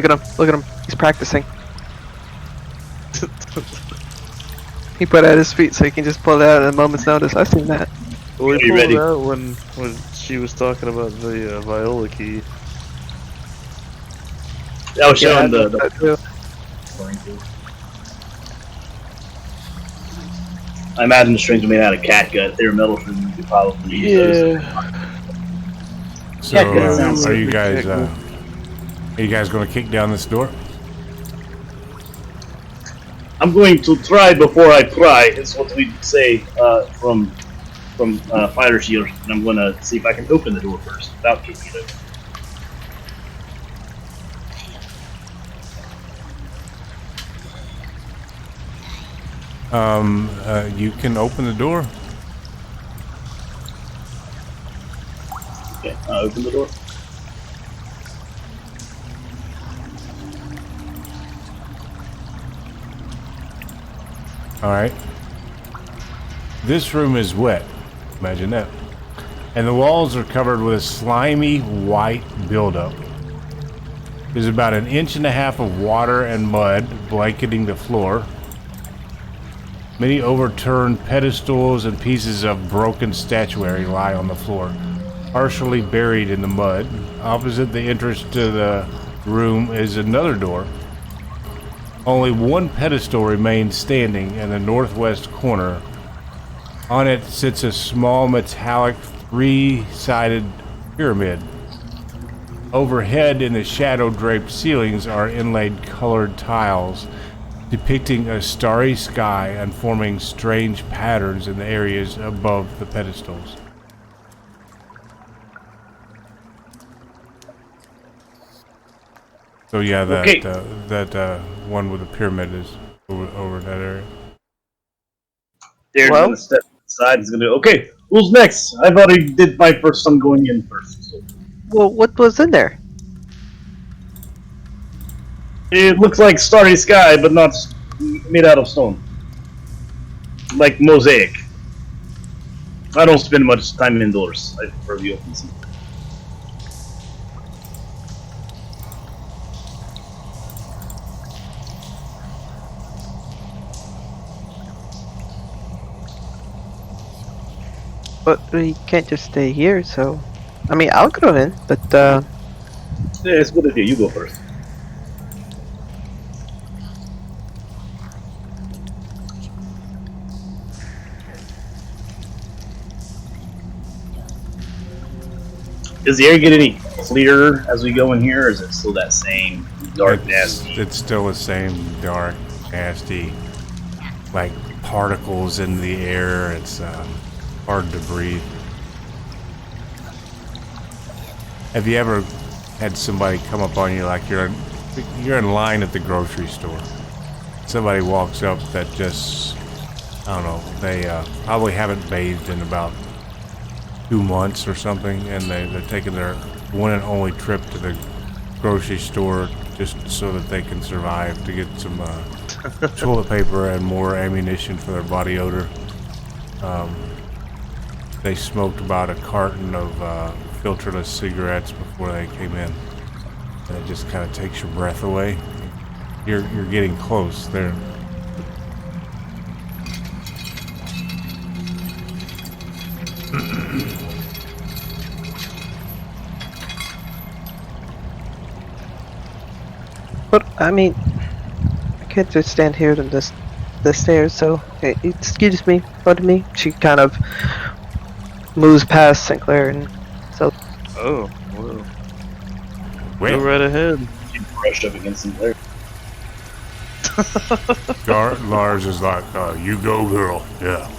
at him, look at him. He's practicing. He put it at his feet so he can just pull it out at a moment's notice. I've seen that. Well, he You pulled ready? it out when she was talking about the Viola key. I was showing Yeah, the that too. I imagine the strings are made out of catgut. If they were metal strings, you could probably use those. So, Yeah, that sounds are you guys going to kick down this door? I'm going to try before I pry. Is what we say from Fighter Shield, and I'm going to see if I can open the door first without kicking it open. You can open the door. Okay, open the door. All right. This room is wet. Imagine that. And the walls are covered with a slimy white buildup. There's about 1.5 inches of water and mud blanketing the floor. Many overturned pedestals and pieces of broken statuary lie on the floor, partially buried in the mud. Opposite the entrance to the room is another door. Only one pedestal remains standing in the northwest corner. On it sits a small metallic three-sided pyramid. Overhead in the shadow-draped ceilings are inlaid colored tiles depicting a starry sky and forming strange patterns in the areas above the pedestals. So yeah, that Okay. that one with the pyramid is over that area. Darren's Well- going to step inside. He's going to okay, who's next? I've already did my first. I'm going in first. So. Well, what was in there? It looks like starry sky, but not made out of stone. Like mosaic. I don't spend much time indoors. I prefer the open sea. But we can't just stay here, so... I mean, I'll go in, but, Yeah, it's a good idea. You go first. Does the air get any clearer as we go in here, or is it still that same dark, nasty? It's still the same dark, nasty, like particles in the air. It's hard to breathe. Have you ever had somebody come up on you like you're in line at the grocery store? Somebody walks up that just, I don't know, they probably haven't bathed in about 2 months or something, and they're taking their one and only trip to the grocery store just so that they can survive, to get some toilet paper and more ammunition for their body odor. They smoked about a carton of filterless cigarettes before they came in, and it just kind of takes your breath away. You're getting close there. But, I mean... I can't just stand here on the stairs, so... excuse me, pardon me. She kind of... moves past Sinclair, and so... Oh, whoa. Wait, Go right ahead. You brushed up against him there. Lars is like, you go, girl. Yeah.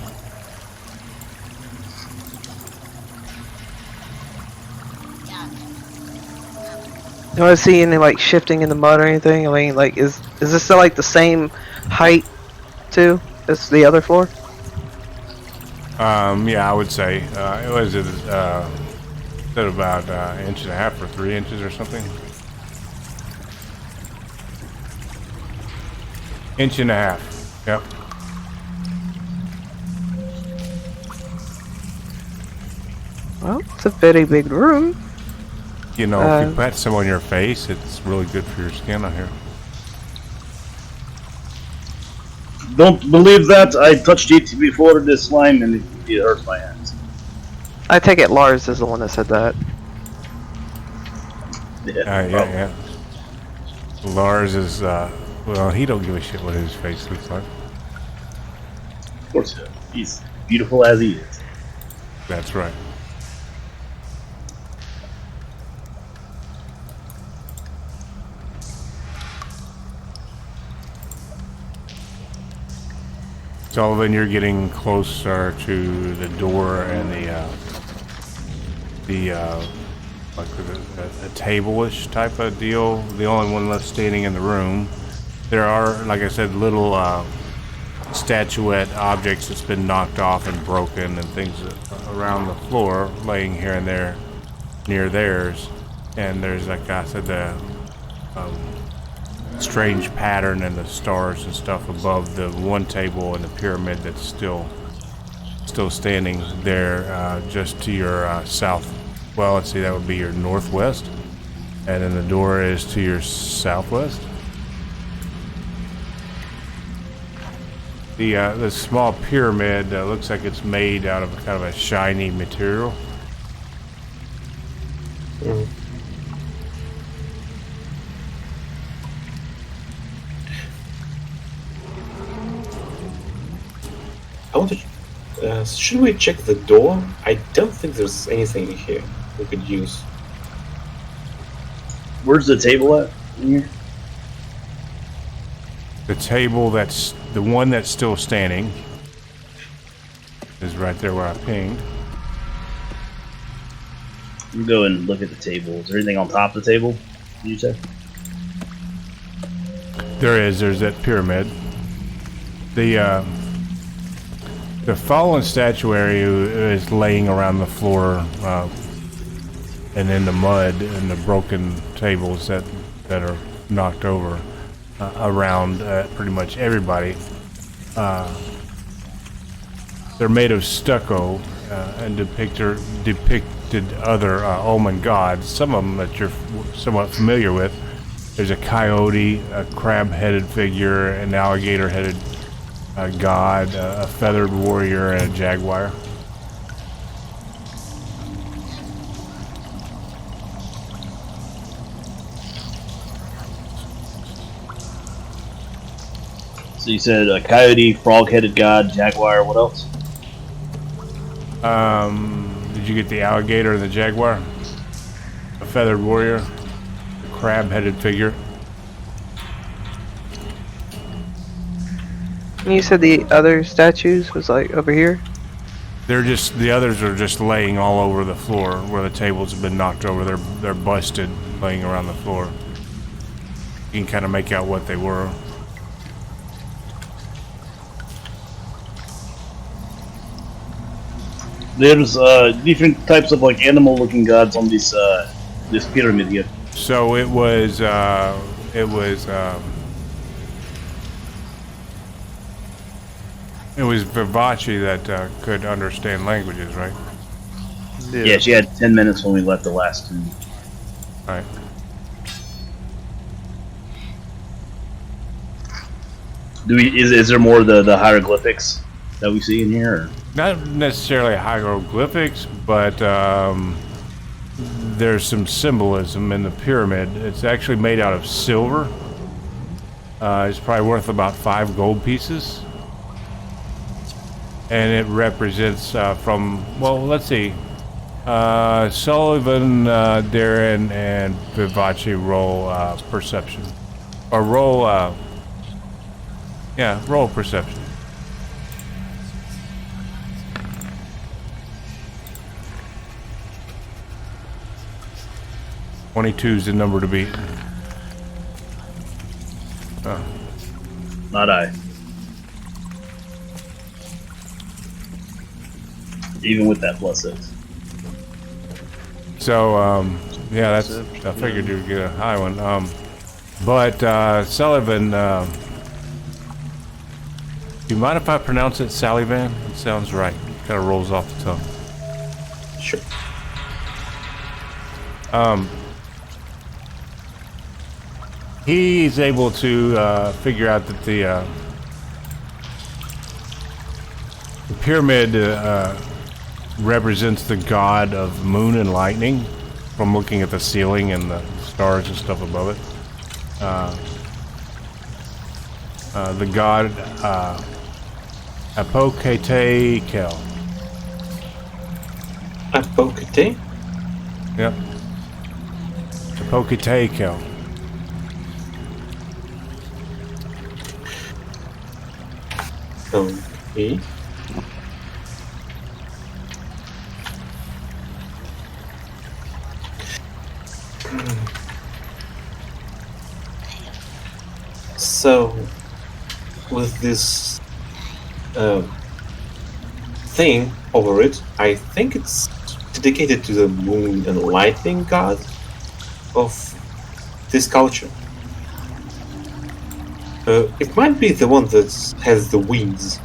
Do I see any like shifting in the mud or anything? I mean, like, is this still like the same height too as the other floor? Yeah, I would say it was at about an inch and a half or 3 inches or something. Inch and a half. Yep. Well, it's a very big room. You know, if you pat some on your face, it's really good for your skin, I hear. Don't believe that. I touched it before this slime and it hurts my hands. I take it Lars is the one that said that. Yeah. Lars is, well, he don't give a shit what his face looks like. Of course, he's beautiful as he is. That's right. Sullivan, you're getting closer to the door and like a table-ish type of deal. The only one left standing in the room. There are, like I said, little statuette objects that's been knocked off and broken and things around the floor, laying here and there near theirs. And there's, like I said, the strange pattern and the stars and stuff above the one table and the pyramid that's still standing there, just to your south. Well, let's see, that would be your northwest, and then the door is to your southwest. The small pyramid looks like it's made out of kind of a shiny material. I want to. Should we check the door? I don't think there's anything here we could use. Where's the table at? In here? The table that's the one that's still standing is right there where I pinged. You go and look at the table. Is there anything on top of the table? Did you say? There's that pyramid. The fallen statuary is laying around the floor, and in the mud and the broken tables that are knocked over around pretty much everybody. They're made of stucco and depicted other omen gods. Some of them that you're somewhat familiar with. There's a coyote, a crab-headed figure, an alligator-headed a god, a feathered warrior, and a jaguar. So you said a coyote, frog-headed god, jaguar, what else? Did you get the alligator and the jaguar? A feathered warrior, a crab-headed figure. You said the other statues was like over here? The others are just laying all over the floor where the tables have been knocked over. They're busted, laying around the floor. You can kind of make out what they were. There's different types of like animal-looking gods on this pyramid here. So it was Vivace that could understand languages, right? Yeah, she had 10 minutes when we left the last two. Right. Is there more of the hieroglyphics that we see in here? Or? Not necessarily hieroglyphics, but there's some symbolism in the pyramid. It's actually made out of silver. It's probably worth about 5 gold pieces. And it represents from, well, let's see, Sullivan, Darren, and Vivace roll perception. Or roll perception. 22 is the number to beat. Not I. Even with that +6. So, yeah, that's. I figured you'd get a high one. But Sullivan, do you mind if I pronounce it Salivan? It sounds right. Kind of rolls off the tongue. Sure. He's able to figure out that the pyramid represents the god of moon and lightning from looking at the ceiling and the stars and stuff above it. The god Apocatekel. Apokate? Yep. Apocatekel. Okay. So, with this thing over it, I think it's dedicated to the moon and lightning god of this culture. It might be the one that has the wings.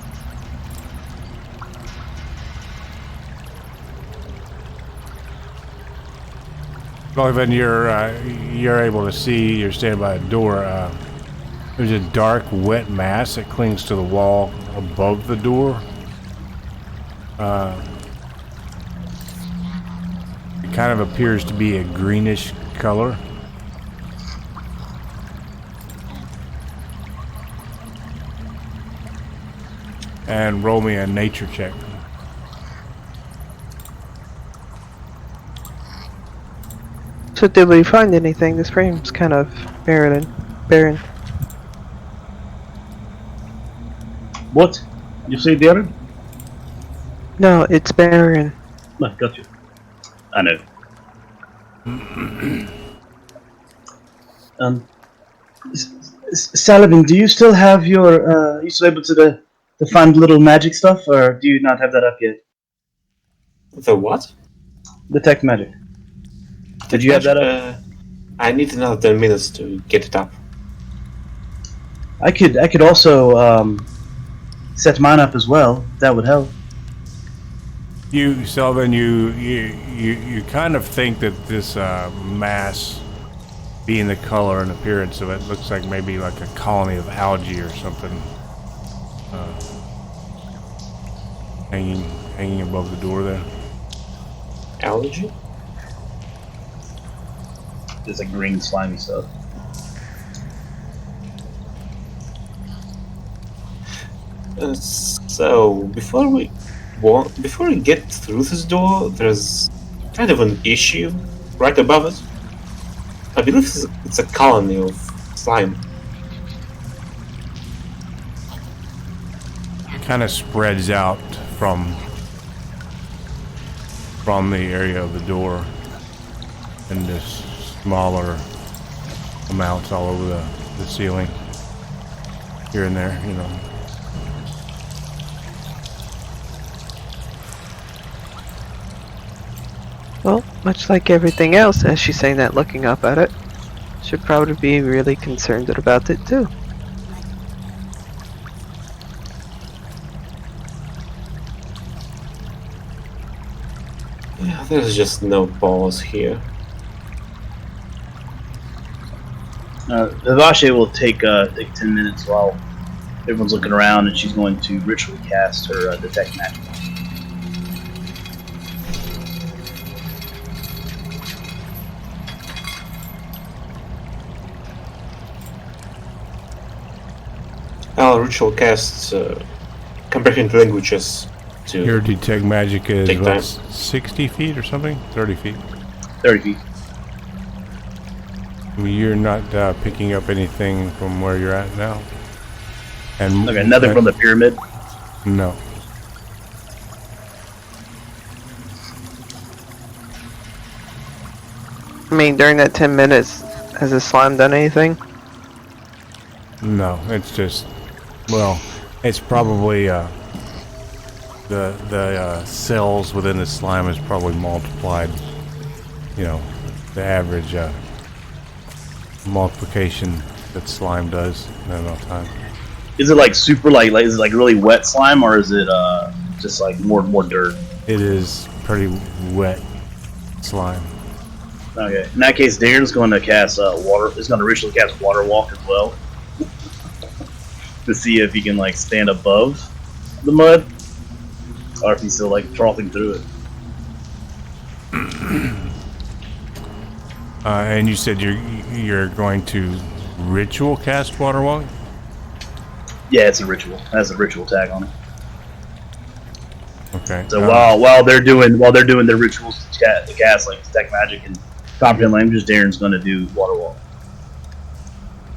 Sullivan, you're able to see. You're standing by a door. There's a dark, wet mass that clings to the wall above the door. It kind of appears to be a greenish color. And roll me a nature check. So did we find anything? This frame's kind of barren. What? You say Darren? No, it's barren. No, got you. I know. Saladin, do you still have your? You still able to find little magic stuff, or do you not have that up yet? The what? The tech magic. Did you have that up? I need another 10 minutes to get it up. I could also set mine up as well. That would help. You, Sullivan, you kind of think that this mass, being the color and appearance of it, looks like maybe like a colony of algae or something, hanging above the door there. Algae? There's like green slimy stuff. So before we get through this door, there's kind of an issue right above it. I believe it's a colony of slime. It kind of spreads out from the area of the door in this smaller amounts all over the ceiling, here and there, you know. Well, much like everything else, as she's saying that, looking up at it, should probably be really concerned about it too. Yeah, there's just no balls here. Vivashe will take 10 minutes while everyone's looking around, and she's going to ritually cast her detect magic. Our ritual casts comprehend languages to Your detect magic is take what, time. 60 feet or something? 30 feet. 30 feet. You're not picking up anything from where you're at now? And Okay, nothing from the pyramid. No. I mean, during that 10 minutes, has the slime done anything? No, it's just, well, it's probably the cells within the slime is probably multiplied. You know, the average multiplication that slime does in enough time. Is it like super like is it like really wet slime, or is it just like more dirt? It is pretty wet slime. Okay. In that case, Darren's going to cast water. He's going to ritually cast Water Walk as well to see if he can like stand above the mud, or if he's still like frothing through it. And you said you're going to ritual cast Water Walk? Yeah, it's a ritual. It has a ritual tag on it. Okay. So while they're doing their rituals to cast like detect magic and comprehend languages, Darren's going to do Water Walk.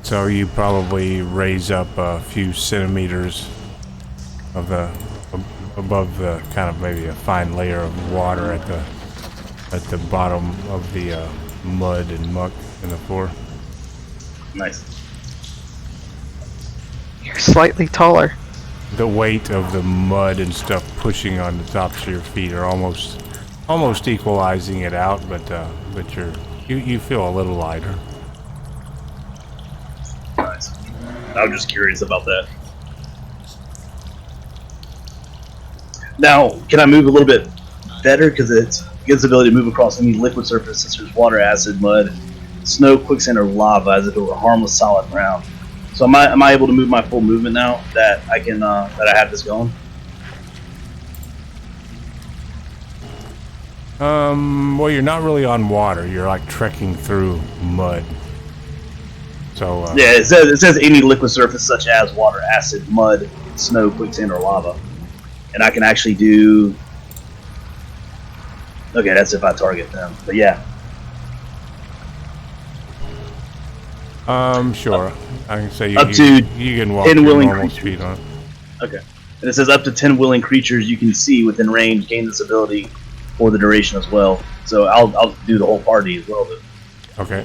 So you probably raise up a few centimeters of above the kind of maybe a fine layer of water at the bottom of the mud and muck in the floor. Nice. You're slightly taller. The weight of the mud and stuff pushing on the tops of your feet are almost equalizing it out, but you feel a little lighter. Nice. I'm just curious about that. Now, can I move a little bit better? Because it gives the ability to move across any liquid surface such as water, acid, mud, snow, quicksand, or lava as if it were harmless solid ground. So am I able to move my full movement now that I can that I have this going? Well, you're not really on water. You're like trekking through mud. So yeah, it says any liquid surface such as water, acid, mud, snow, quicksand, or lava, and I can actually do. Okay, that's if I target them. But yeah. Sure. I can say you can walk 10 your willing normal creatures. speed on it. Okay. And it says up to 10 willing creatures you can see within range gain this ability for the duration as well. So I'll do the whole party as well. Okay.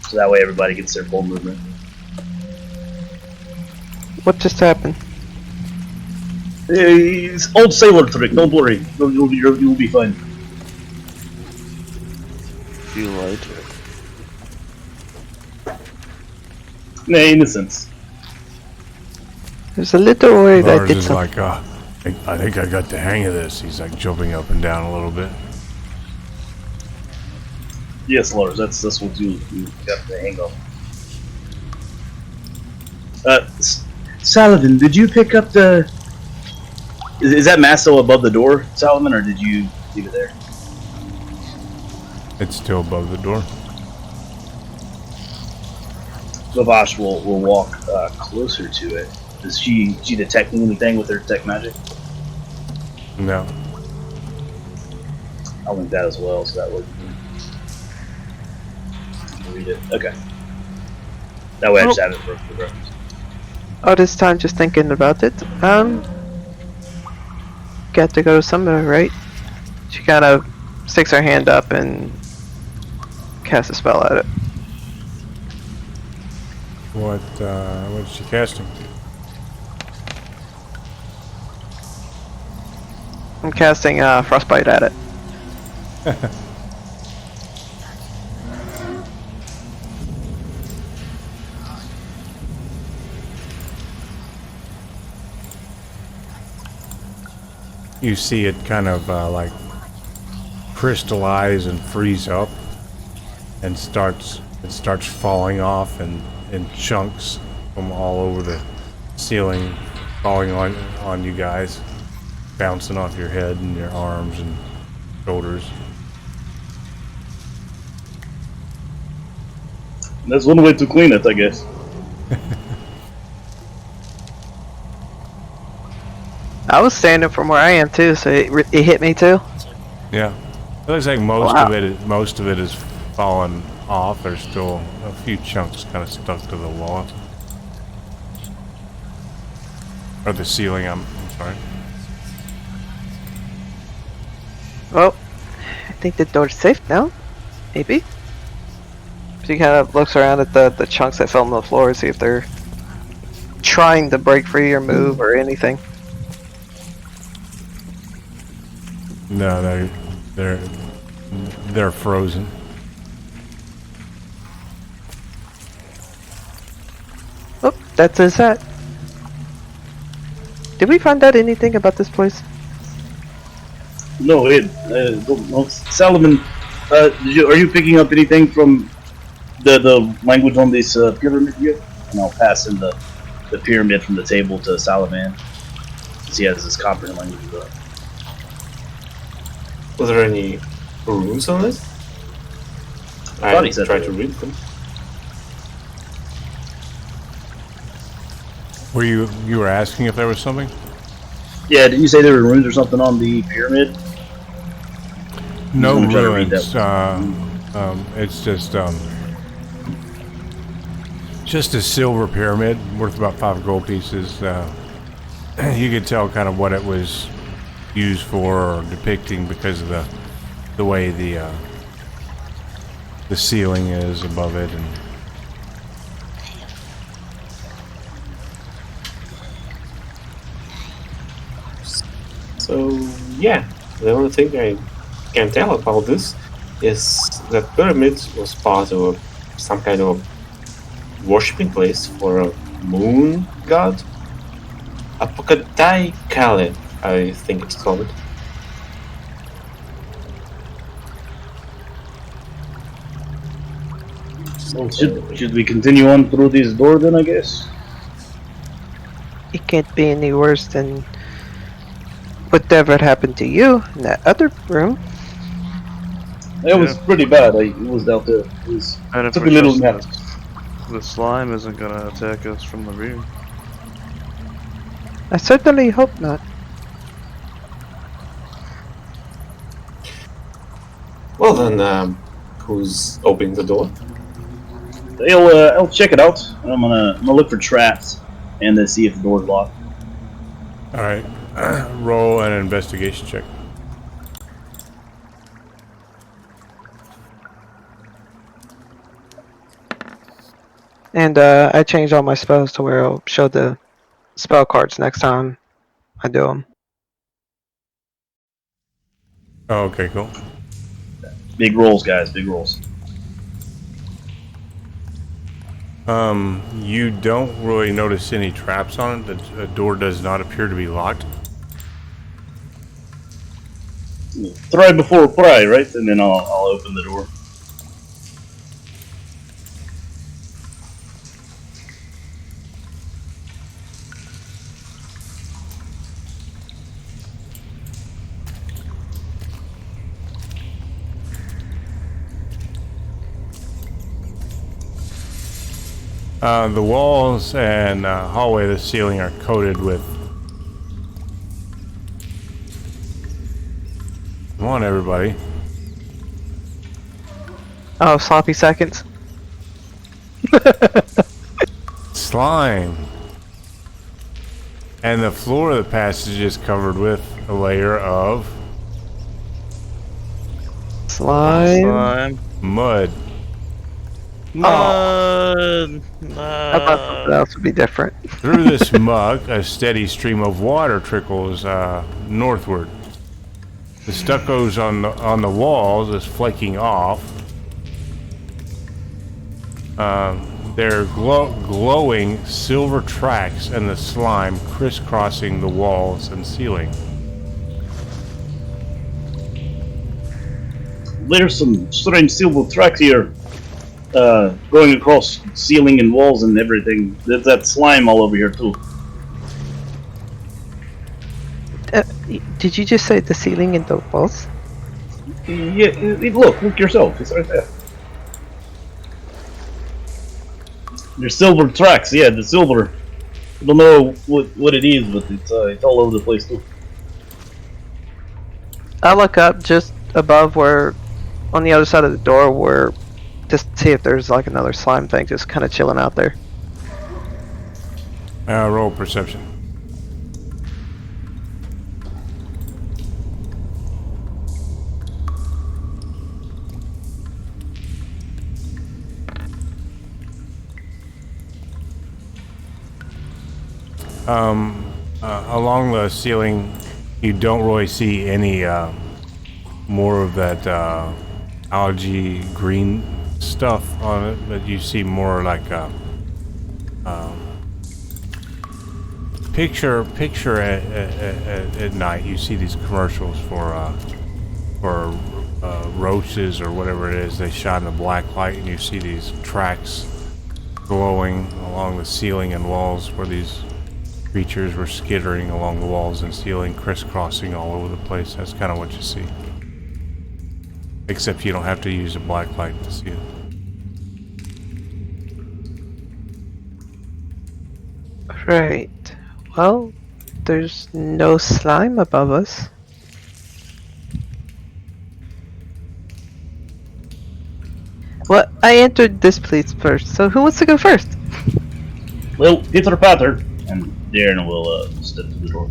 So that way everybody gets their full movement. What just happened? It's old sailor trick. Don't worry. You'll be fine. You like it. Nah, innocence. There's a little worried I Lars did is something. like, I think I got the hang of this. He's like jumping up and down a little bit. Yes, Lars, that's what you got the hang of. Saladin, did you pick up the... Is that Masso above the door, Saladin, or did you leave it there? It's still above the door. Lavash will walk closer to it. Is she detecting anything with her detect magic? No. I'll link that as well, so that would read it. Okay. That way I just have it for reference. Oh, this time just thinking about it. Got to go somewhere, right? She kind of sticks her hand up and casts a spell at it. What is she casting? I'm casting Frostbite at it. You see it kind of like crystallize and freeze up, and it starts falling off in chunks from all over the ceiling, falling on you guys, bouncing off your head and your arms and shoulders. That's one way to clean it, I guess. I was standing from where I am too, so it hit me too. Yeah, it looks like most Wow. of it is fallen off. There's still a few chunks kind of stuck to the wall or the ceiling. I'm sorry. Well, I think the door's safe now. Maybe. She kind of looks around at the chunks that fell on the floor, see if they're trying to break free or move or anything. No, they're frozen. Oh, that's his hat. Did we find out anything about this place? No, Salomon, are you picking up anything from the language on this pyramid here? And I'll pass in the pyramid from the table to Salaman, since he has this comprehend language. Was there any runes on it? I thought he said tried that. to read them. Were you were asking if there was something? Yeah, did you say there were runes or something on the pyramid? No I'm gonna try to read ruins. that. It's just a silver pyramid worth about 5 gold pieces. You could tell kind of what it was used for or depicting because of the way the ceiling is above it. And So yeah, the only thing I can tell about this is that pyramid was part of some kind of worshipping place for a moon god. Apokadai Kale, I think it's called. Well, should we continue on through this door then, I guess? It can't be any worse than whatever happened to you in that other room. It was pretty bad. It was out there. It was, And if took a we little trust nap. the slime isn't gonna attack us from the rear. I certainly hope not. Well then, who's opening the door? I'll check it out. I'm gonna look for traps and then see if the door's locked. all right, roll an investigation check. And I changed all my spells to where I'll show the spell cards next time I do them. Oh, okay, cool. Big rolls, guys. Big rolls. You don't really notice any traps on it. The door does not appear to be locked. Try before pry, right? And then I'll open the door. The walls and hallway, the ceiling are coated with. Come on, everybody. Oh, sloppy seconds. Slime. And the floor of the passage is covered with a layer of Slime. mud. I thought something else would be different. Through this muck, a steady stream of water trickles northward. The stucco's on the walls is flaking off. They're glowing silver tracks and the slime crisscrossing the walls and ceiling. There's some strange silver tracks here, going across ceiling and walls and everything. There's that slime all over here too. Did you just say the ceiling and the walls? Yeah, look yourself. It's right there. There's silver tracks. Yeah, the silver. I don't know what it is, but it's all over the place too. I look up just above where, on the other side of the door, where, just to see if there's like another slime thing just kind of chilling out there. Roll perception. Along the ceiling, you don't really see any more of that algae green stuff on it, but you see more like picture at night. You see these commercials for roaches or whatever it is. They shine the black light, and you see these tracks glowing along the ceiling and walls where these creatures were skittering along the walls and ceiling, crisscrossing all over the place. That's kind of what you see. Except you don't have to use a black light to see it. Right. Well, there's no slime above us. Well, I entered this place first, so who wants to go first? Well, Peter Patter, and Darren will step to the door.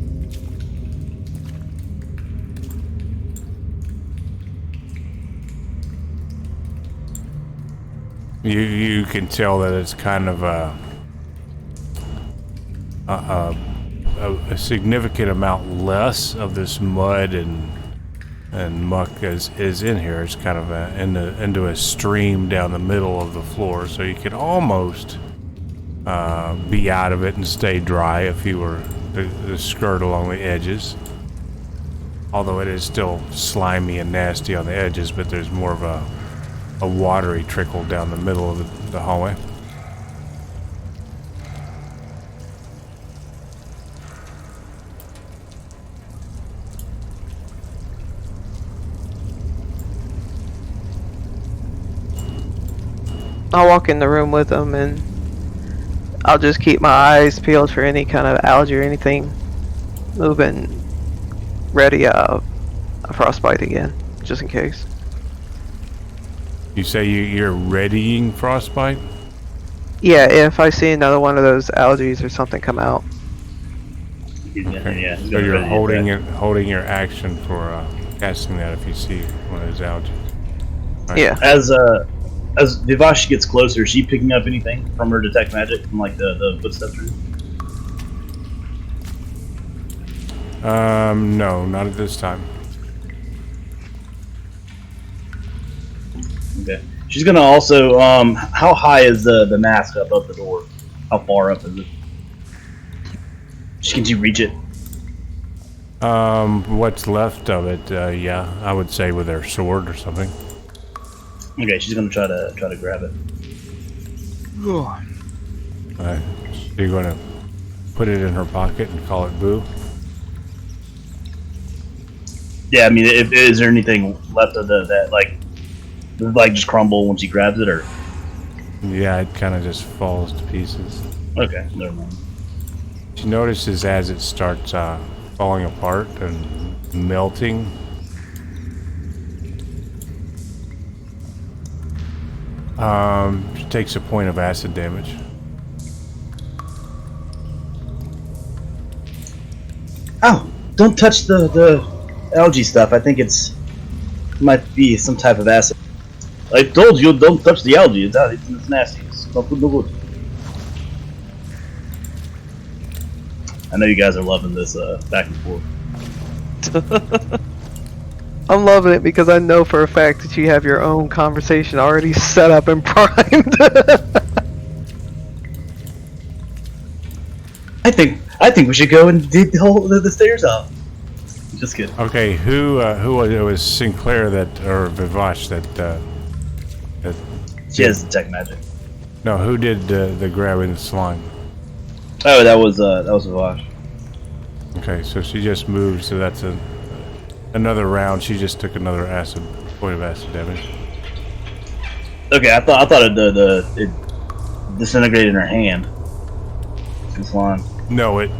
You can tell that it's kind of a significant amount less of this mud and muck is in here. It's kind of into a stream down the middle of the floor, so you could almost be out of it and stay dry if you were to skirt along the edges. Although it is still slimy and nasty on the edges, but there's more of a watery trickle down the middle of the hallway. I'll walk in the room with them, and I'll just keep my eyes peeled for any kind of algae or anything moving, ready a frostbite again, just in case. You say you're readying frostbite? Yeah, if I see another one of those algae or something come out. Okay. Yeah, So you're holding your action for casting that if you see one of those algae. Right. Yeah. As Vivash gets closer, is she picking up anything from her detect magic from like the footsteps? No, not at this time. Okay. She's gonna also how high is the mask above the door? How far up is it? Can you reach it? What's left of it? Yeah, I would say with her sword or something. Okay, she's gonna try to grab it. Alright, so you're gonna put it in her pocket and call it boo? Yeah, I mean, is there anything left of that like just crumble when she grabs it, or? Yeah, it kind of just falls to pieces. Okay, never mind. She notices as it starts falling apart and melting. She takes a point of acid damage. Oh, don't touch the algae stuff. I think it might be some type of acid. I told you, don't touch the algae. It's nasty. It's not good. I know you guys are loving this back and forth. I'm loving it because I know for a fact that you have your own conversation already set up and primed. I think we should go and dig the stairs out. Just kidding. Okay, who was it? Was Sinclair or Vivash that She has detect magic. No, who did the grabbing the slime? Oh, that was Vivash. Okay, so she just moved, so that's another round. She just took another point of acid damage. Okay, I thought it disintegrated in her hand. The slime. No, it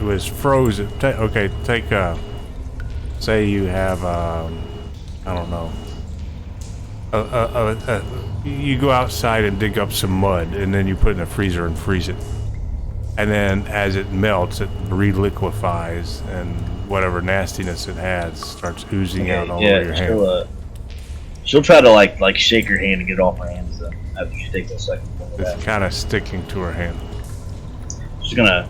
was frozen. Okay, take say you have I don't know. You go outside and dig up some mud, and then you put it in the freezer and freeze it. And then as it melts, it reliquefies, and whatever nastiness it has starts oozing out all over your hand. She'll try to like shake her hand and get it off her hand. So after she takes a second, It's kind of sticking to her hand. she's gonna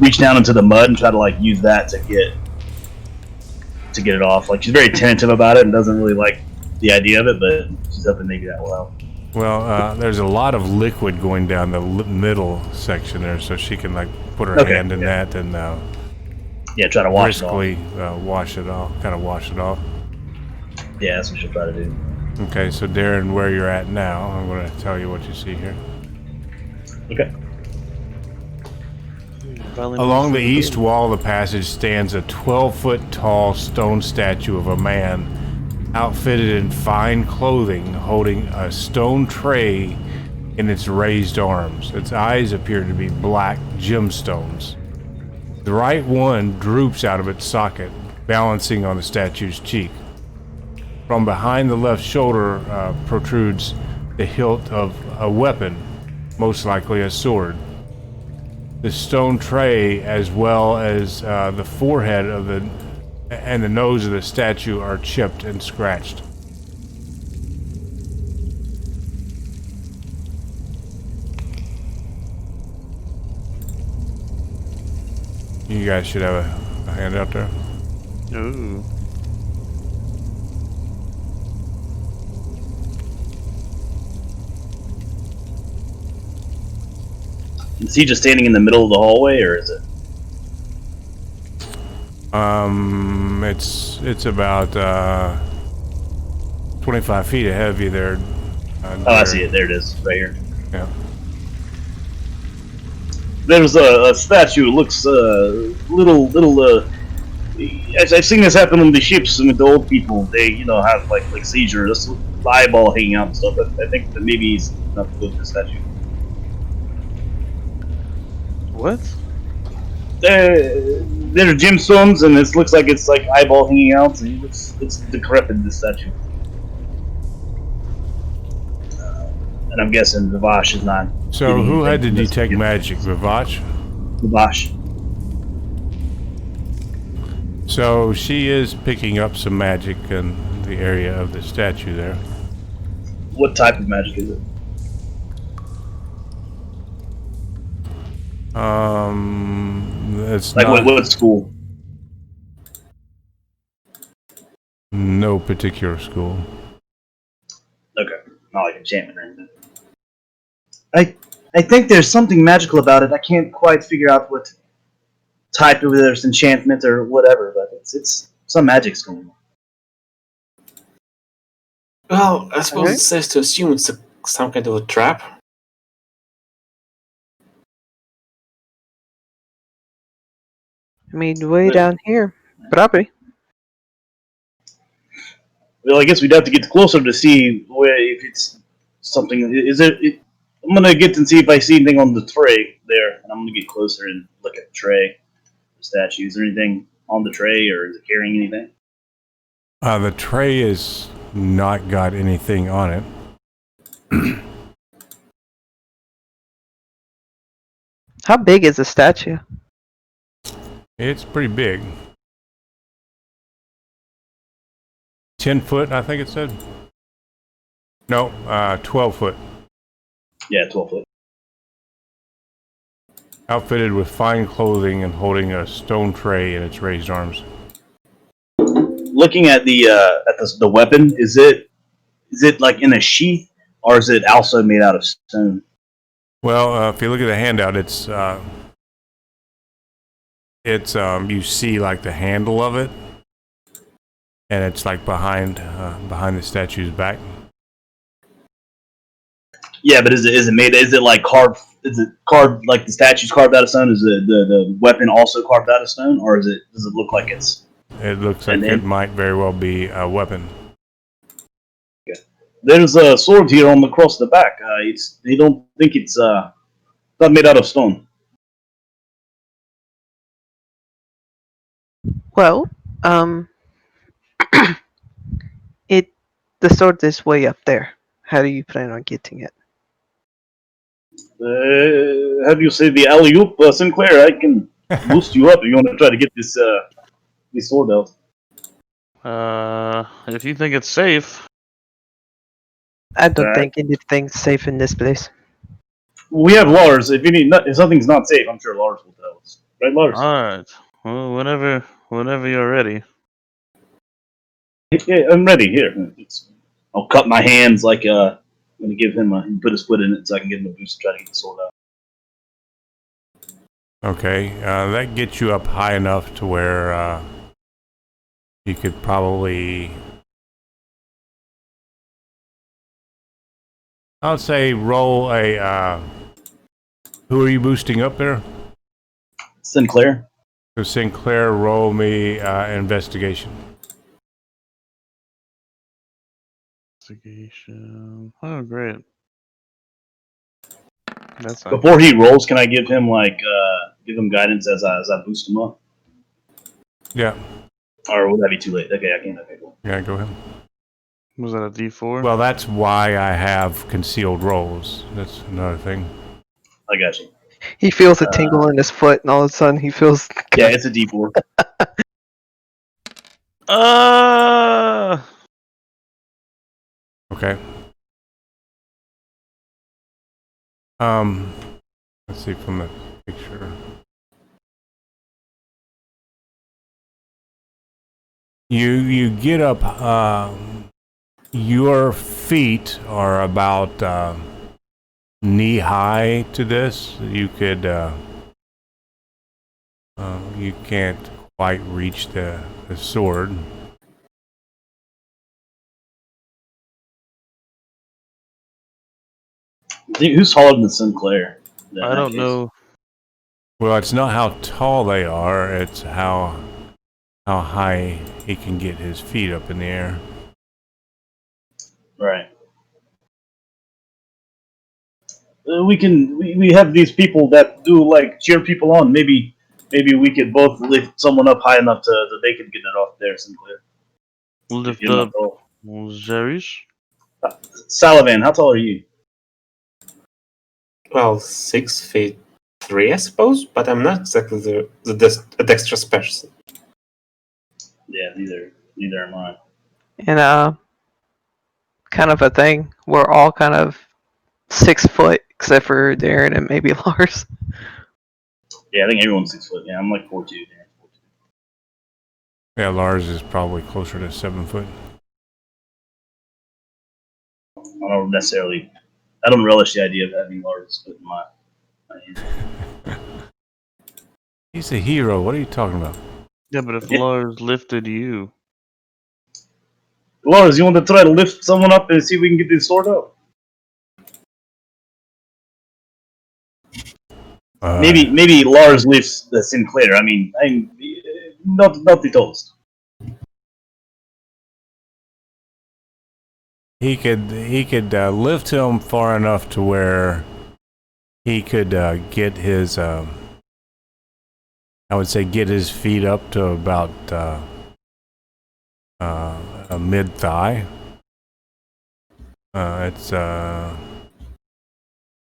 reach down into the mud and try to like use that to get it off. Like she's very tentative about it and doesn't really like the idea of it, but she's hoping maybe that will help. Well, there's a lot of liquid going down the middle section there, so she can like put her hand in that and try to wash briskly wash it off, kind of wash it off. Yeah, that's what she'll try to do. Okay, so Darren, where you're at now, I'm going to tell you what you see here. Okay. Along the east wall of the passage stands a 12-foot tall stone statue of a man outfitted in fine clothing, holding a stone tray in its raised arms. Its eyes appear to be black gemstones. The right one droops out of its socket, balancing on the statue's cheek. From behind the left shoulder protrudes the hilt of a weapon, most likely a sword. The stone tray, as well as the forehead of and the nose of the statue, are chipped and scratched. You guys should have a handout there. Ooh. Is he just standing in the middle of the hallway, or is it? It's about 25 feet ahead of you there. I see it. There it is, right here. Yeah. There's a statue. It looks little. I've seen this happen on the ships and with the old people. They, have like seizures, the eyeball hanging out and stuff. But I think that maybe he's not good for the statue. What? There are gemstones, and it looks like it's like eyeball hanging out. And it's decrepit, this statue. And I'm guessing Vivash is not. So who had to detect magic? Vivash? Vivash. So she is picking up some magic in the area of the statue there. What type of magic is it? It's like not, what school? No particular school. Okay, not like enchantment or anything. I think there's something magical about it. I can't quite figure out what type of there's enchantment or whatever, but it's some magic's going on. Well, I suppose it's safe to assume it's some kind of a trap. I mean, way down here, probably. Well, I guess we'd have to get closer to see if it's something. I'm gonna get and see if I see anything on the tray there, and I'm gonna get closer and look at the tray, the statue. Is there anything on the tray, or is it carrying anything? The tray is not got anything on it. How big is the statue? It's pretty big. 10 foot, I think it said. No, 12 foot. Yeah, 12 foot. Outfitted with fine clothing and holding a stone tray in its raised arms. Looking at the weapon, is it like in a sheath, or is it also made out of stone? Well, if you look at the handout, it's you see like the handle of it, and it's like behind the statue's back. Yeah, but is it made? Is it like carved? Is it carved like the statue's carved out of stone? Is the weapon also carved out of stone, or does it look like it's? It looks like it might very well be a weapon. Okay. There's a sword here on across the back. They don't think it's not made out of stone. Well, the sword is way up there. How do you plan on getting it? How do you say the alley-oop, Sinclair? I can boost you up if you want to try to get this sword out. If you think it's safe. I don't think anything's safe in this place. We have Lars. If something's not safe, I'm sure Lars will tell us. Right, Lars? Alright. Well, whenever you're ready. Yeah, I'm ready. Here, I'll cut my hands like I'm gonna give him put his foot in it so I can give him a boost and try to get the sword out. Okay, that gets you up high enough to where you could probably, I would say, roll a. Who are you boosting up there? Sinclair. So Sinclair, roll me investigation. Investigation. Oh, great. That's not Before he rolls, can I give him give him guidance as I boost him up? Yeah. Or would that be too late? Okay, I can't. Okay, cool. Yeah, go ahead. Was that a D4? Well, that's why I have concealed rolls. That's another thing. I got you. He feels a tingle in his foot, and all of a sudden he feels. Yeah, it's a D4. Okay. Let's see from the picture. You get up. Your feet are about knee high to this. You could. You can't quite reach the sword. Who's taller than Sinclair? I don't know. Well, it's not how tall they are. It's how high he can get his feet up in the air. Right. We have these people that do cheer people on. Maybe we could both lift someone up high enough that they could get it off there, Sinclair. Lift You're not up tall. Zerish? Salavan, how tall are you? Well, 6'3", I suppose, but I'm not exactly the dexterous person. Yeah, neither am I. And kind of a thing. We're all kind of 6 foot, except for Darren and maybe Lars. Yeah, I think everyone's 6 foot. Yeah, I'm like 4'2". Yeah, Lars is probably closer to 7 foot. I don't relish the idea of having Lars foot in my hand. He's a hero. What are you talking about? Yeah, but if Lars lifted you. Lars, you want to try to lift someone up and see if we can get this sword out? Maybe Lars lifts the Sinclair. I mean, not the toast. He could lift him far enough to where he could get his I would say get his feet up to about a mid thigh. It's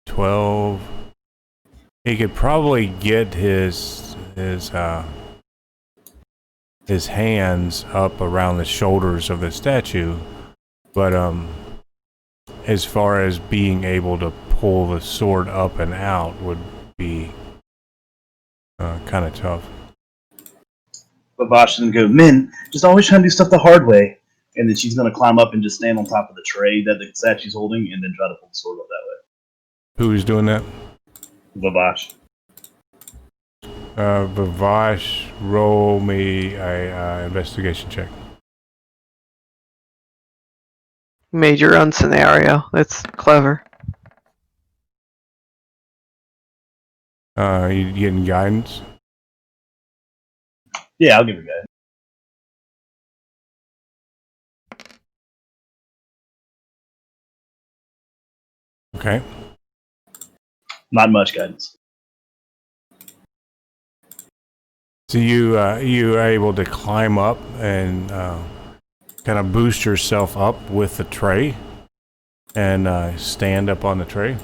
12. He could probably get his hands up around the shoulders of the statue, but as far as being able to pull the sword up and out would be kind of tough. But Bosch doesn't go, men, just always trying to do stuff the hard way. And then she's going to climb up and just stand on top of the tray that the statue's holding and then try to pull the sword up that Who's doing that? way. Babash. Vavash, roll me a investigation check. Major run scenario. That's clever. You getting guidance? Yeah, I'll give it a go. Okay. Not much guidance. So you are able to climb up and kind of boost yourself up with the tray and stand up on the tray.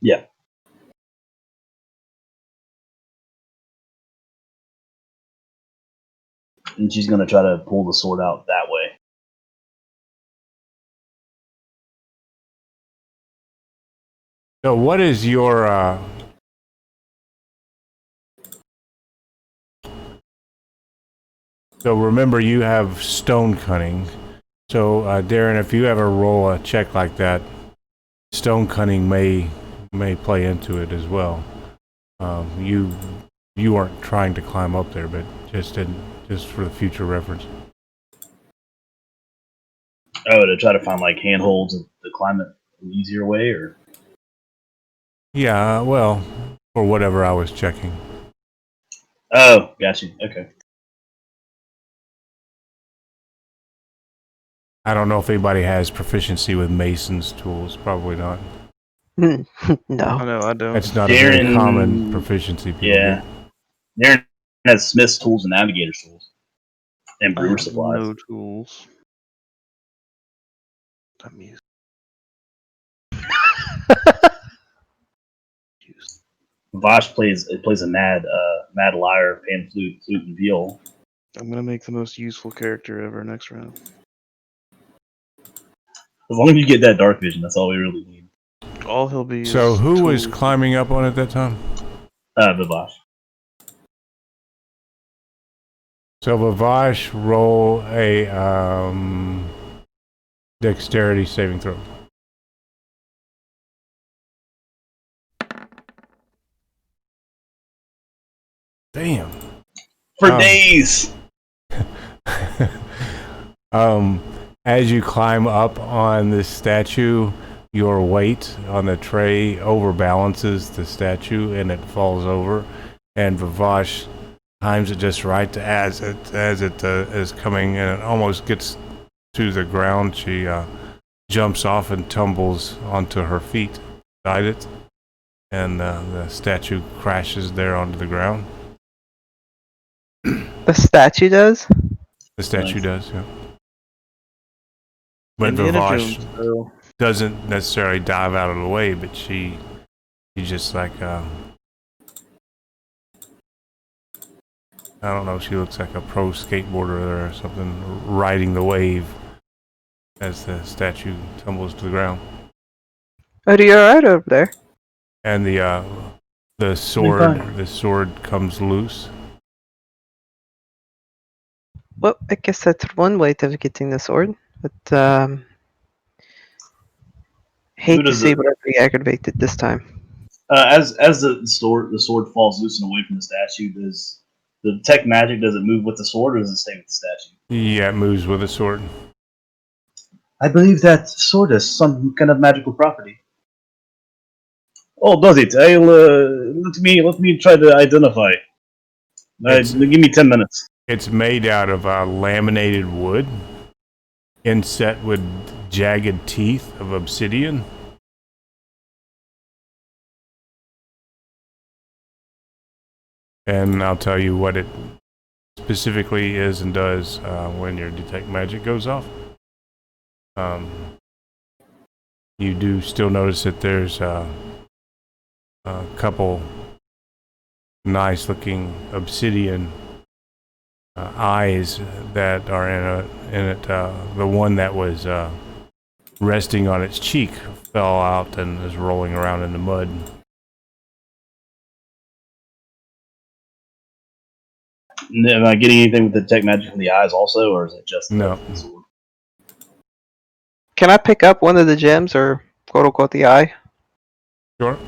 Yeah. And she's going to try to pull the sword out that way. So what is your so remember you have stone cunning. So Darren, if you ever roll a check like that, stone cunning may play into it as well. You weren't trying to climb up there, but just for the future reference. Oh, to try to find like handholds to climb it an easier way, or Yeah, well, or whatever I was checking. oh, got you. Okay. I don't know if anybody has proficiency with Mason's tools. Probably not. No. I know I don't. That's not a very Darren- common proficiency people Yeah. Darren has Smith's tools and Navigator's tools, and I brewer have supplies. no tools. I'm used. Vosh plays a mad lyre, pan flute, and viol. I'm gonna make the most useful character ever next round. As long as you get that dark vision, that's all we really need. All he'll be. So is who was tools. climbing up on it that time? Vavash. So Vavash, roll a dexterity saving throw. Damn. For days. As you climb up on this statue, your weight on the tray overbalances the statue and it falls over. And Vavash times it just right to as it is coming and it almost gets to the ground. She jumps off and tumbles onto her feet beside it, and the statue crashes there onto the ground. The statue does? The statue Nice. does, yeah. But Indiana Vavash Jones, though. doesn't necessarily dive out of the way, but she just like I don't know, she looks like a pro skateboarder or something, riding the wave as the statue tumbles to the ground. Are you alright over there? And the sword comes loose. Well, I guess that's one way of getting the sword, but hate to does see it- whatever he aggravated this time. As the sword falls loose and away from the statue, does the tech magic, does it move with the sword or does it stay with the statue? Yeah, it moves with a sword. I believe that sword has some kind of magical property. Oh, does it? I'll let me try to identify. It's- Give me 10 minutes. It's made out of laminated wood, inset with jagged teeth of obsidian. And I'll tell you what it specifically is and does when your detect magic goes off. You do still notice that there's a couple nice looking obsidian eyes that are in it. The one that was resting on its cheek fell out and is rolling around in the mud. Am I getting anything with the tech magic from the eyes also, or is it just No. the sword? Can I pick up one of the gems, or quote unquote the eye? Sure.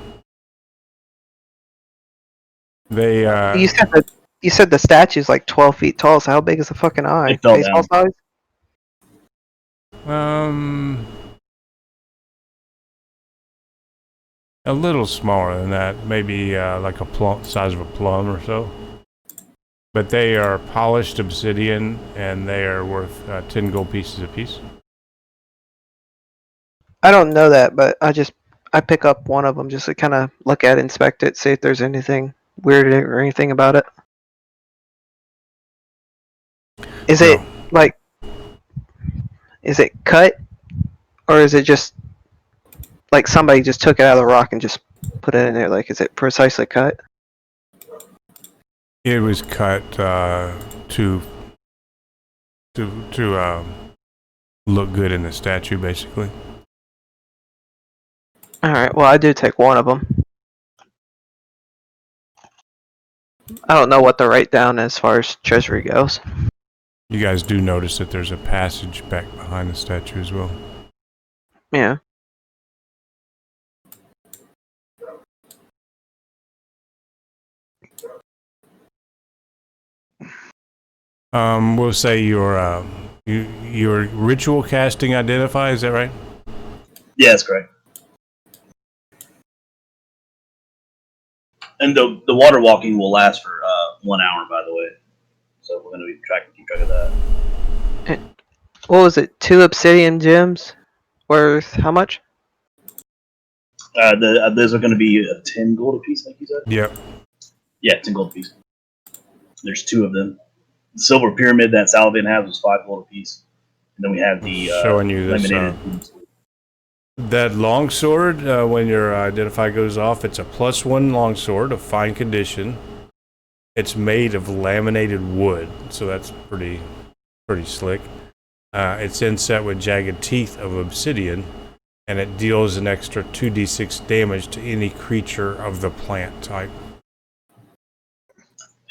They You said the statue's like 12 feet tall, so how big is the fucking eye? It fell Baseball down. size? a little smaller than that, maybe like a plum, size of a plum or so. But they are polished obsidian, and they are worth 10 gold pieces apiece. I don't know that, but I pick up one of them just to kind of look at it, inspect it, see if there's anything weird or anything about it. Is it like, is it cut, or is it just like somebody just took it out of the rock and just put it in there? Like, is it precisely cut? It was cut to look good in the statue, basically. Alright, well, I do take one of them. I don't know what to write down as far as treasury goes. You guys do notice that there's a passage back behind the statue as well. Yeah. We'll say your ritual casting identify, is that right? Yeah, that's correct. And the water walking will last for 1 hour, by the way. So we're gonna keep track of that. What was it? 2 obsidian gems? Worth how much? Those are gonna be 10 gold apiece, like you said. Yep. Yeah, 10 gold apiece. There's 2 of them. The silver pyramid that Salvin has was 5 gold apiece, and then we have the showing you this. That longsword, when your identify goes off, it's a +1 longsword of fine condition. It's made of laminated wood, so that's pretty slick. It's inset with jagged teeth of obsidian, and it deals an extra 2d6 damage to any creature of the plant type.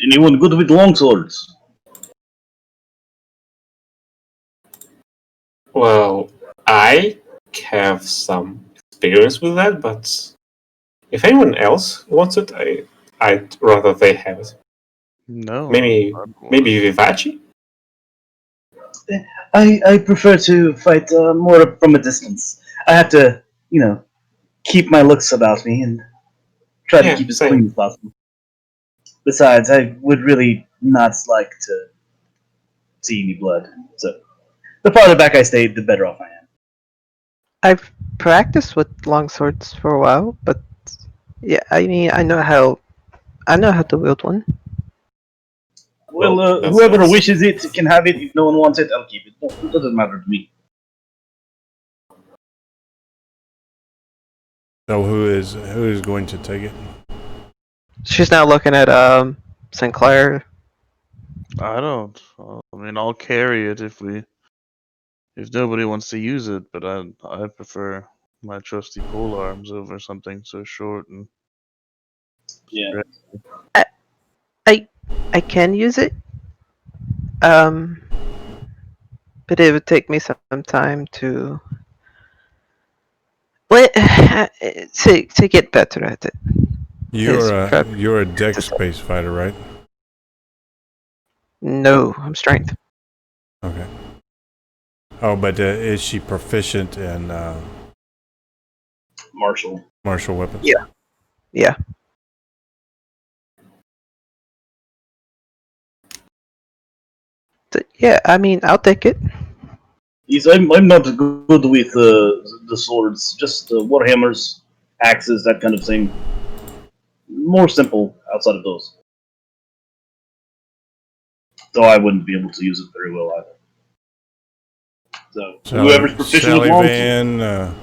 Anyone good with longswords? Well, I have some experience with that, but if anyone else wants it, I'd rather they have it. No. Maybe Vivaci? I prefer to fight more from a distance. I have to, keep my looks about me and try to keep as clean as possible. Besides, I would really not like to see any blood. So, the farther back I stay, the better off I am. I've practiced with longswords for a while, but yeah, I mean, I know how to wield one. Well, whoever wishes it can have it. If no one wants it, I'll keep it. It doesn't matter to me. So who is going to take it? She's now looking at Sinclair. I don't. I mean, I'll carry it if nobody wants to use it, but I prefer my trusty pole arms over something so short and. Yeah. I can use it. But it would take me some time to get better at it. You're a dex space fighter, right? No, I'm strength. Okay. Oh, but is she proficient in martial weapons? Yeah. Yeah, I mean, I'll take it. I'm not good with the swords, just warhammers, axes, that kind of thing. More simple outside of those. Though I wouldn't be able to use it very well either. So whoever's proficient with Sally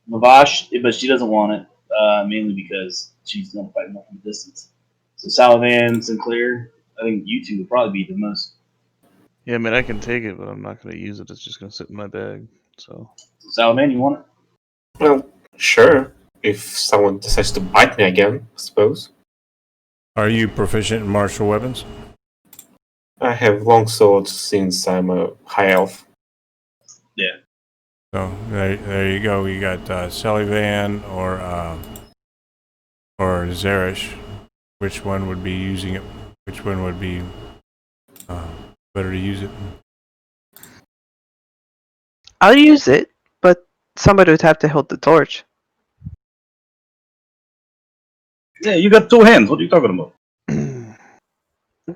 Mavash, but she doesn't want it, mainly because she's going to fight more from a distance. So Salavan, Sinclair, I think you two would probably be the most. Yeah, I mean, I can take it, but I'm not going to use it. It's just going to sit in my bag. So Salavan, you want it? Well, sure. If someone decides to bite me again, I suppose. Are you proficient in martial weapons? I have long swords since I'm a high elf. Yeah. So there you go. You got Salivan or Zerish. Which one would be using it? Which one would be better to use it? I'll use it, but somebody would have to hold the torch. Yeah, you got 2 hands. What are you talking about?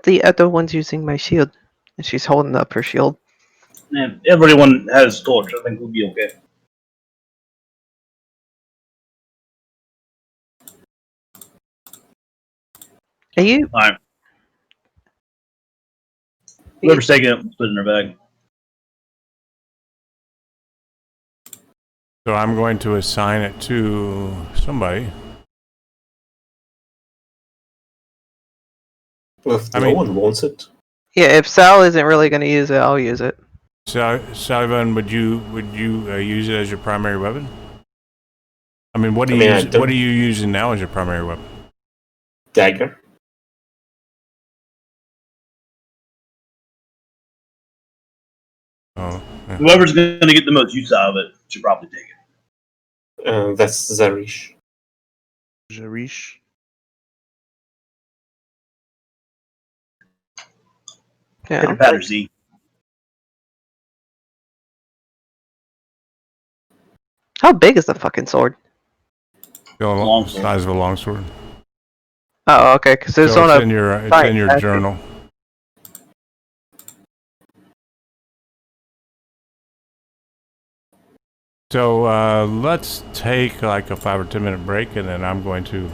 The other one's using my shield, and she's holding up her shield. Yeah, everyone has torch. I think we'll be okay. Are you? All right. Whoever's taking it, put it in their bag. So I'm going to assign it to somebody. Well, if no one wants it. Yeah, if Sal isn't really going to use it, I'll use it. Salivan, would you use it as your primary weapon? I mean, what I mean, what are you using now as your primary weapon? Dagger. Oh, yeah. Whoever's going to get the most use out of it should probably take it. That's Zarish. Jarish. Yeah. Pitter patter Z. How big is the fucking sword? The size of a longsword. Oh, okay. Because there's So on it's a in your actually. journal. So let's take like a 5 or 10 minute break, and then I'm going to